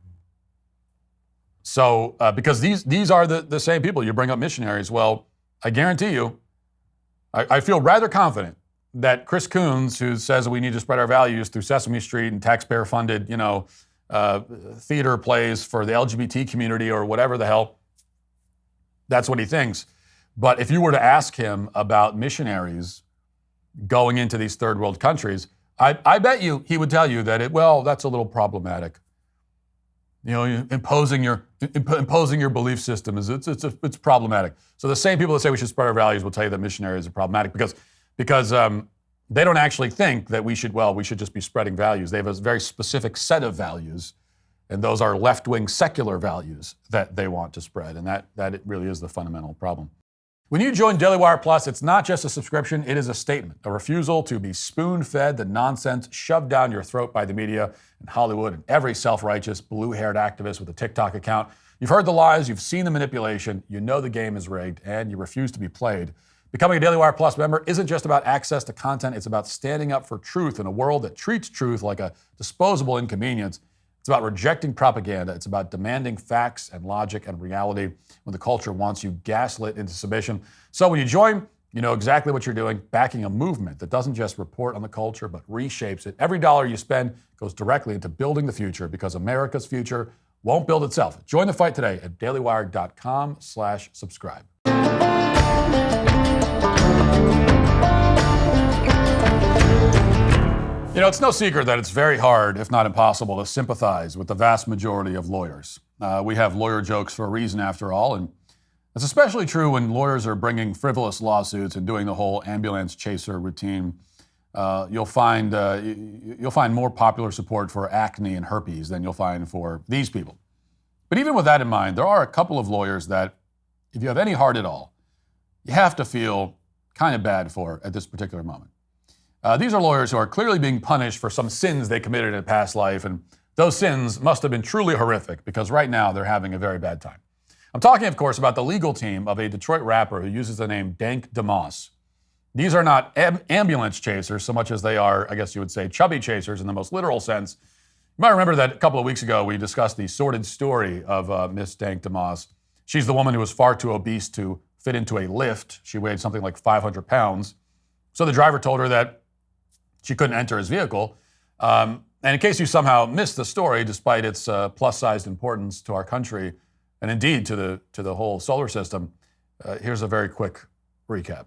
So, because these are the same people. You bring up missionaries. Well, I guarantee you, I feel rather confident that Chris Coons, who says we need to spread our values through Sesame Street and taxpayer-funded, theater plays for the LGBT community or whatever the hell, that's what he thinks. But if you were to ask him about missionaries going into these third world countries, I bet you he would tell you that that's a little problematic. Imposing your belief system it's problematic. So the same people that say we should spread our values will tell you that missionaries are problematic because they don't actually think that we should just be spreading values. They have a very specific set of values, and those are left-wing secular values that they want to spread, and that it really is the fundamental problem. When you join Daily Wire Plus, it's not just a subscription, it is a statement, a refusal to be spoon-fed the nonsense shoved down your throat by the media and Hollywood and every self-righteous, blue-haired activist with a TikTok account. You've heard the lies, you've seen the manipulation, you know the game is rigged, and you refuse to be played. Becoming a Daily Wire Plus member isn't just about access to content, it's about standing up for truth in a world that treats truth like a disposable inconvenience. It's about rejecting propaganda. It's about demanding facts and logic and reality when the culture wants you gaslit into submission. So when you join, you know exactly what you're doing, backing a movement that doesn't just report on the culture, but reshapes it. Every dollar you spend goes directly into building the future because America's future won't build itself. Join the fight today at dailywire.com/subscribe. It's no secret that it's very hard, if not impossible, to sympathize with the vast majority of lawyers. We have lawyer jokes for a reason, after all, and it's especially true when lawyers are bringing frivolous lawsuits and doing the whole ambulance chaser routine. You'll find more popular support for acne and herpes than you'll find for these people. But even with that in mind, there are a couple of lawyers that, if you have any heart at all, you have to feel kind of bad for at this particular moment. These are lawyers who are clearly being punished for some sins they committed in a past life, and those sins must have been truly horrific because right now they're having a very bad time. I'm talking, of course, about the legal team of a Detroit rapper who uses the name Dank Demoss. These are not ambulance chasers so much as they are, I guess you would say, chubby chasers in the most literal sense. You might remember that a couple of weeks ago we discussed the sordid story of Miss Dank Demoss. She's the woman who was far too obese to fit into a Lyft. She weighed something like 500 pounds. So the driver told her that she couldn't enter his vehicle And in case you somehow missed the story, despite its plus-sized importance to our country, and indeed to the whole solar system, here's a very quick recap.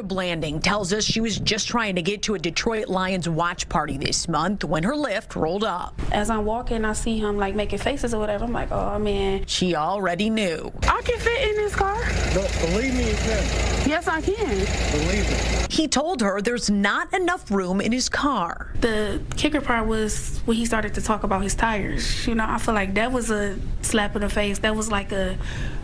Blanding tells us she was just trying to get to a Detroit Lions watch party this month when her Lyft rolled up. As I'm walking, I see him like making faces or whatever. I'm like, oh man. She already knew. I can fit in this car. Believe me, you can. Yes, I can. Believe it. He told her there's not enough room in his car. The kicker part was when he started to talk about his tires. You know, I feel like that was a slap in the face. That was like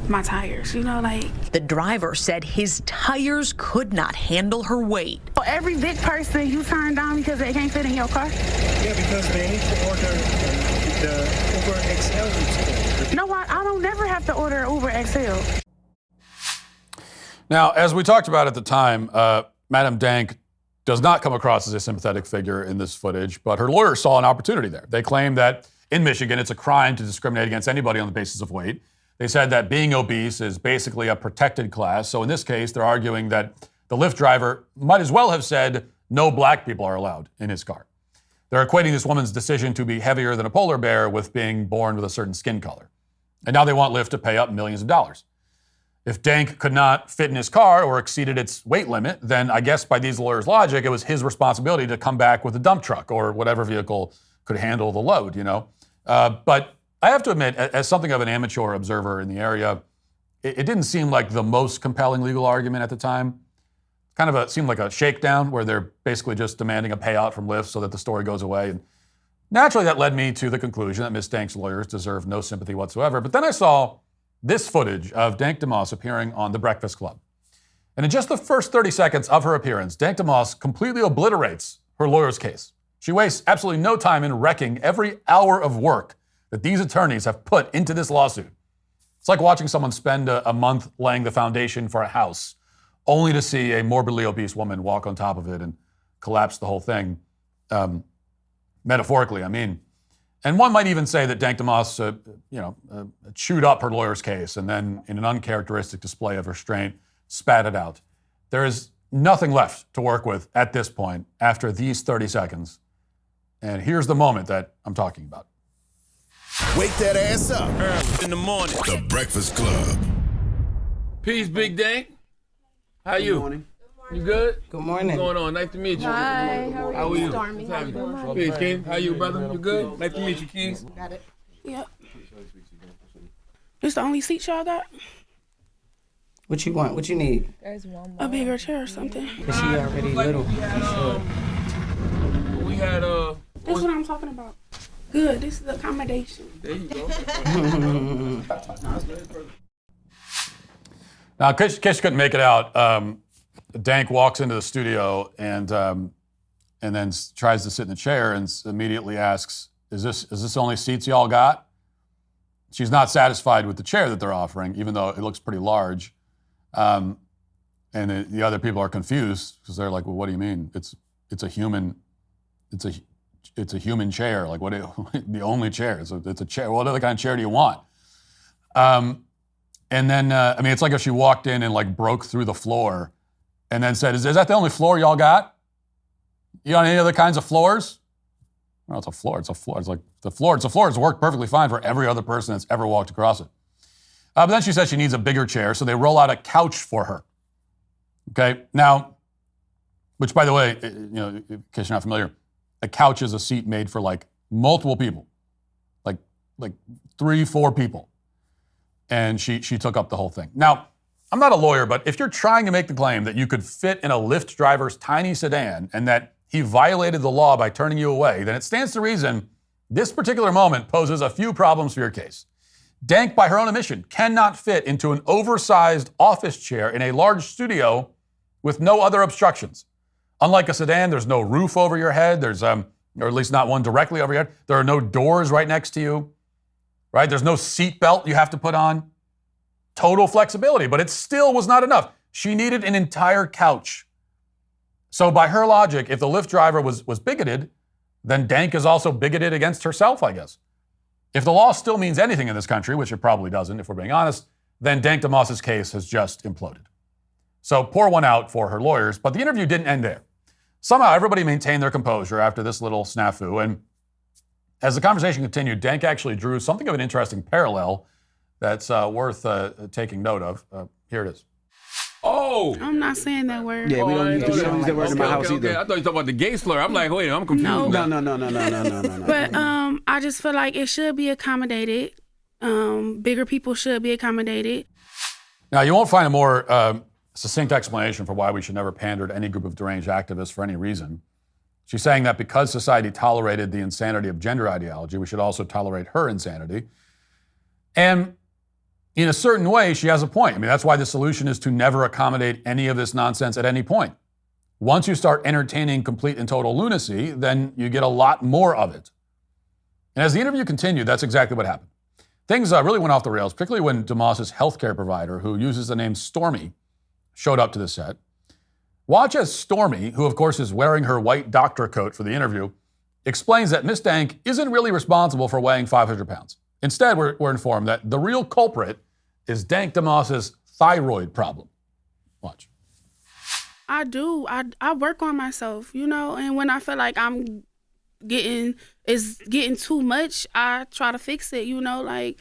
my tires, you know, like. The driver said his tires could not handle her weight. For every big person you turn down because they can't fit in your car? Yeah, because they need to order the Uber XL. You know what? I don't never have to order Uber XL. Now, as we talked about at the time, Madam Dank does not come across as a sympathetic figure in this footage, but her lawyers saw an opportunity there. They claim that in Michigan, it's a crime to discriminate against anybody on the basis of weight. They said that being obese is basically a protected class. So in this case, they're arguing that the Lyft driver might as well have said no black people are allowed in his car. They're equating this woman's decision to be heavier than a polar bear with being born with a certain skin color. And now they want Lyft to pay up millions of dollars. If Dank could not fit in his car or exceeded its weight limit, then I guess by these lawyers' logic, it was his responsibility to come back with a dump truck or whatever vehicle could handle the load, you know. But I have to admit, as something of an amateur observer in the area, it didn't seem like the most compelling legal argument at the time. Seemed like a shakedown where they're basically just demanding a payout from Lyft so that the story goes away. And naturally, that led me to the conclusion that Ms. Dank's lawyers deserve no sympathy whatsoever. But then I saw this footage of Dank Demoss appearing on The Breakfast Club. And in just the first 30 seconds of her appearance, Dank Demoss completely obliterates her lawyer's case. She wastes absolutely no time in wrecking every hour of work that these attorneys have put into this lawsuit. It's like watching someone spend a month laying the foundation for a house, only to see a morbidly obese woman walk on top of it and collapse the whole thing. Metaphorically, I mean. And one might even say that Dank Demoss, chewed up her lawyer's case and then, in an uncharacteristic display of restraint, spat it out. There is nothing left to work with at this point after these 30 seconds. And here's the moment that I'm talking about. Wake that ass up early in the morning. The Breakfast Club. Peace, Big Dank. How you? Good morning. You good? Good morning. What's going on? Nice to meet you. Hi. How are you? Stormy. How you doing? Peace, King. How you, brother? You good? Nice to meet you, Keys. Got it. Yep. This the only seat y'all got? What you want? What you need? There's one more. A bigger chair or something. Is she already little? We had This is what I'm talking about. Good. This is accommodation. There you go. Now, in case you couldn't make it out, Dank walks into the studio and then tries to sit in the chair and immediately asks, "Is this the only seats y'all got?" She's not satisfied with the chair that they're offering, even though it looks pretty large. And the other people are confused because they're like, "Well, what do you mean? It's a human chair. Like, what? The only chair? It's a chair. What other kind of chair do you want?" And then, it's like if she walked in and like broke through the floor and then said, is that the only floor y'all got? You got any other kinds of floors? Well, it's a floor. It's a floor. It's like it's a floor. It's worked perfectly fine for every other person that's ever walked across it. But then she says she needs a bigger chair, so they roll out a couch for her. Okay, now, which by the way, in case you're not familiar, a couch is a seat made for like multiple people, like 3-4 people. And she took up the whole thing. Now, I'm not a lawyer, but if you're trying to make the claim that you could fit in a Lyft driver's tiny sedan and that he violated the law by turning you away, then it stands to reason this particular moment poses a few problems for your case. Dank, by her own admission, cannot fit into an oversized office chair in a large studio with no other obstructions. Unlike a sedan, there's no roof over your head. There's, or at least not one directly over your head. There are no doors right next to you. Right? There's no seat belt you have to put on. Total flexibility, but it still was not enough. She needed an entire couch. So by her logic, if the Lyft driver was bigoted, then Dank is also bigoted against herself, I guess. If the law still means anything in this country, which it probably doesn't, if we're being honest, then Dank Demoss's case has just imploded. So pour one out for her lawyers, but the interview didn't end there. Somehow everybody maintained their composure after this little snafu. And as the conversation continued, Dank actually drew something of an interesting parallel that's worth taking note of. Here it is. Oh! I'm not saying that word. Yeah, we don't use that word in my house either. I thought you were talking about the gay slur. I'm like, wait, I'm confused. No. But I just feel like it should be accommodated. Bigger people should be accommodated. Now, you won't find a more succinct explanation for why we should never pander to any group of deranged activists for any reason. She's saying that because society tolerated the insanity of gender ideology, we should also tolerate her insanity. And in a certain way, she has a point. I mean, that's why the solution is to never accommodate any of this nonsense at any point. Once you start entertaining complete and total lunacy, then you get a lot more of it. And as the interview continued, that's exactly what happened. Things really went off the rails, particularly when Demoss' healthcare provider, who uses the name Stormy, showed up to the set. Watch as Stormy, who of course is wearing her white doctor coat for the interview, explains that Miss Dank isn't really responsible for weighing 500 pounds. Instead, we're informed that the real culprit is Dank Demoss' thyroid problem. Watch. I do. I work on myself, and when I feel like I'm getting too much, I try to fix it, like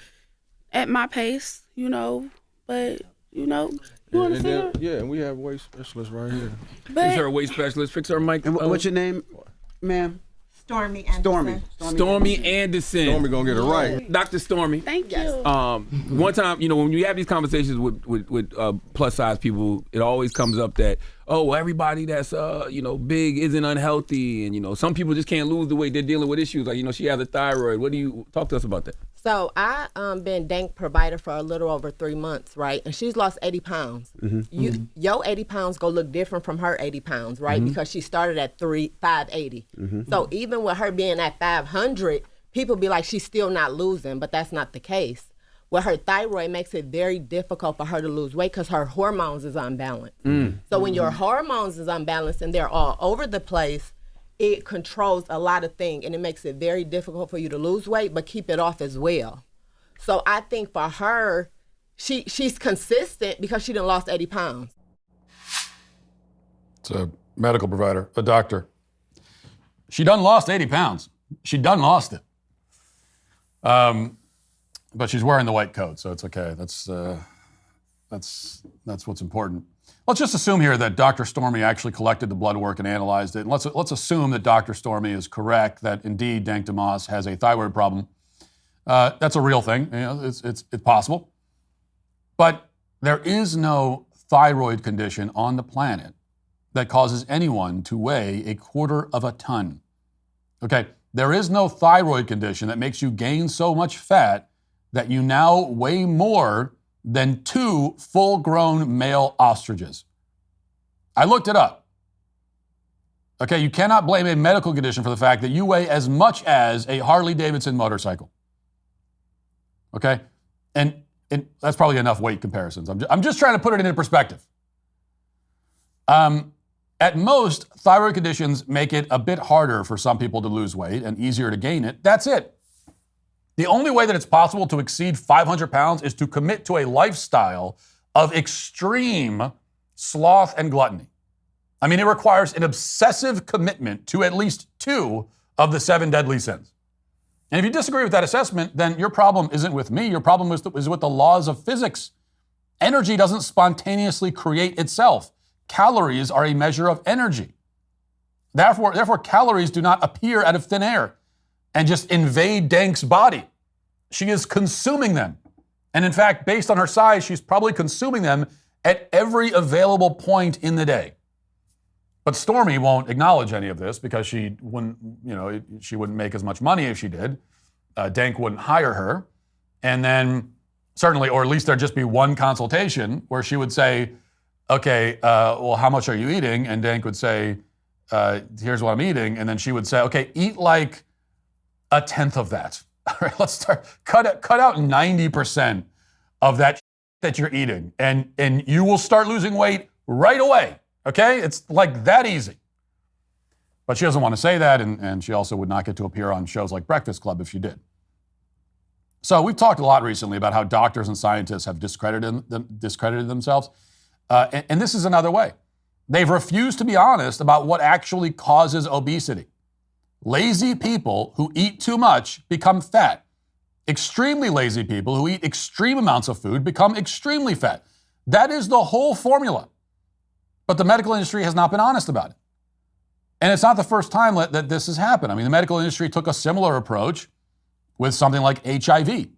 at my pace, but you want to see her? Yeah, and we have weight specialists right here. Fix her weight specialist. Fix her mic. And what's your name, ma'am? Stormy Anderson. Stormy Anderson. Stormy gonna get it right. Dr. Stormy. Thank you. One time, when you have these conversations with plus size people, it always comes up that, everybody that's big isn't unhealthy, and some people just can't lose the weight. They're dealing with issues like she has a thyroid. What do you talk to us about that? So I been Dank provider for a little over 3 months, right? And she's lost 80 pounds. Mm-hmm. Your 80 pounds go look different from her 80 pounds, right? Mm-hmm. Because she started at 580. Mm-hmm. So even with her being at 500, people be like, she's still not losing, but that's not the case. With her thyroid makes it very difficult for her to lose weight because her hormones is unbalanced. So when your hormones is unbalanced and they're all over the place, it controls a lot of things, and it makes it very difficult for you to lose weight, but keep it off as well. So I think for her, she's consistent because she done lost 80 pounds. It's a medical provider, a doctor. She done lost 80 pounds. She done lost it. But she's wearing the white coat, so it's okay. That's what's important. Let's just assume here that Dr. Stormy actually collected the blood work and analyzed it. And let's assume that Dr. Stormy is correct, that indeed Dank Demoss has a thyroid problem. That's a real thing. It's possible. But there is no thyroid condition on the planet that causes anyone to weigh 1/4 ton. Okay, there is no thyroid condition that makes you gain so much fat that you now weigh more than 2 full-grown male ostriches. I looked it up. Okay, you cannot blame a medical condition for the fact that you weigh as much as a Harley-Davidson motorcycle. Okay, and that's probably enough weight comparisons. I'm just trying to put it into perspective. At most, thyroid conditions make it a bit harder for some people to lose weight and easier to gain it. That's it. The only way that it's possible to exceed 500 pounds is to commit to a lifestyle of extreme sloth and gluttony. I mean, it requires an obsessive commitment to at least 2 of the 7 deadly sins. And if you disagree with that assessment, then your problem isn't with me. Your problem is with the laws of physics. Energy doesn't spontaneously create itself. Calories are a measure of energy. Therefore, calories do not appear out of thin air and just invade Dank's body. She is consuming them. And in fact, based on her size, she's probably consuming them at every available point in the day. But Stormy won't acknowledge any of this because she wouldn't make as much money if she did. Dank wouldn't hire her. And then certainly, or at least there'd just be one consultation where she would say, okay, well, how much are you eating? And Dank would say, here's what I'm eating. And then she would say, okay, eat like 1/10 of that. All right, let's start. Cut out 90% of that that you're eating, and you will start losing weight right away. Okay, it's like that easy. But she doesn't want to say that, and she also would not get to appear on shows like Breakfast Club if she did. So we've talked a lot recently about how doctors and scientists have discredited themselves, and this is another way. They've refused to be honest about what actually causes obesity. Lazy people who eat too much become fat. Extremely lazy people who eat extreme amounts of food become extremely fat. That is the whole formula. But the medical industry has not been honest about it. And it's not the first time that this has happened. I mean, the medical industry took a similar approach with something like HIV.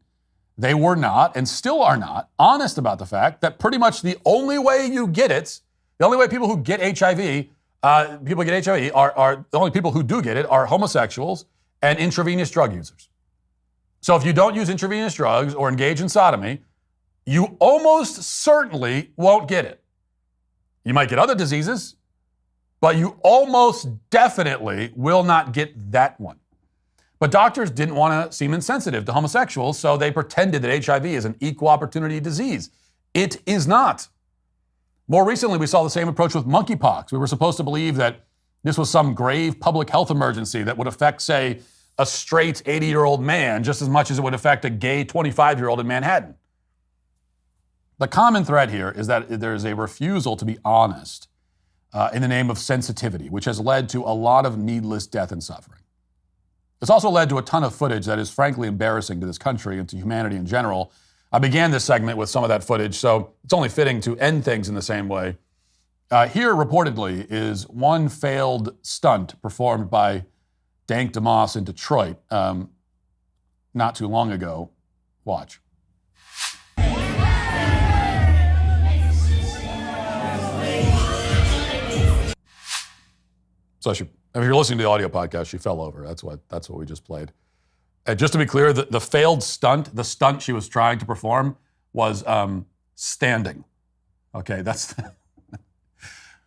They were not, and still are not, honest about the fact that pretty much the only way you get it, the only way people who get HIV, are the only people who do get it are homosexuals and intravenous drug users. So if you don't use intravenous drugs or engage in sodomy, you almost certainly won't get it. You might get other diseases, but you almost definitely will not get that one. But doctors didn't want to seem insensitive to homosexuals, so they pretended that HIV is an equal opportunity disease. It is not. More recently, we saw the same approach with monkeypox. We were supposed to believe that this was some grave public health emergency that would affect, say, a straight 80-year-old man just as much as it would affect a gay 25-year-old in Manhattan. The common thread here is that there is a refusal to be honest in the name of sensitivity, which has led to a lot of needless death and suffering. It's also led to a ton of footage that is frankly embarrassing to this country and to humanity in general. I began this segment with some of that footage, so it's only fitting to end things in the same way. Here, reportedly, is one failed stunt performed by Dank Demoss in Detroit not too long ago. Watch. So if you're listening to the audio podcast, she fell over. That's what we just played. Just to be clear, the failed stunt, the stunt she was trying to perform was standing. Okay, that's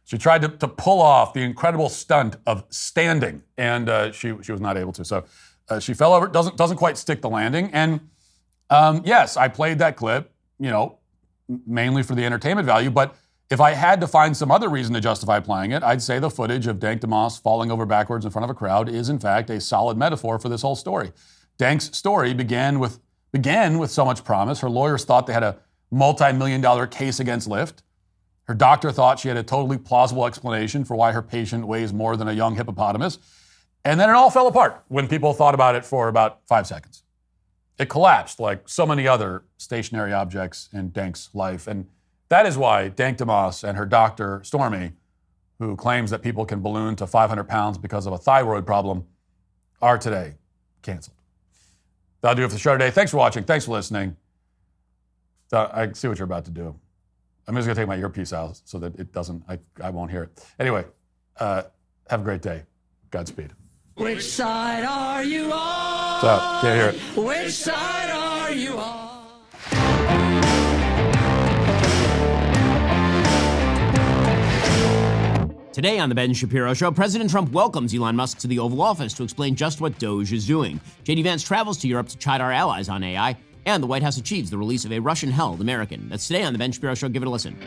she tried to pull off the incredible stunt of standing, and she was not able to. So she fell over. Doesn't quite stick the landing. And yes, I played that clip, mainly for the entertainment value, but if I had to find some other reason to justify playing it, I'd say the footage of Dank Demoss falling over backwards in front of a crowd is, in fact, a solid metaphor for this whole story. Dank's story began with so much promise. Her lawyers thought they had a multi-million-dollar case against Lyft. Her doctor thought she had a totally plausible explanation for why her patient weighs more than a young hippopotamus. And then it all fell apart when people thought about it for about 5 seconds. It collapsed like so many other stationary objects in Dank's life. And that is why Dank Demoss and her doctor, Stormy, who claims that people can balloon to 500 pounds because of a thyroid problem, are today canceled. That'll do it for the show today. Thanks for watching. Thanks for listening. I see what you're about to do. I'm just going to take my earpiece out so that it doesn't, I won't hear it. Anyway, have a great day. Godspeed. Which side are you on? What's up? Can't hear it. Which side are you on? Today on The Ben Shapiro Show, President Trump welcomes Elon Musk to the Oval Office to explain just what DOGE is doing. J.D. Vance travels to Europe to chide our allies on AI, and the White House achieves the release of a Russian-held American. That's today on The Ben Shapiro Show. Give it a listen.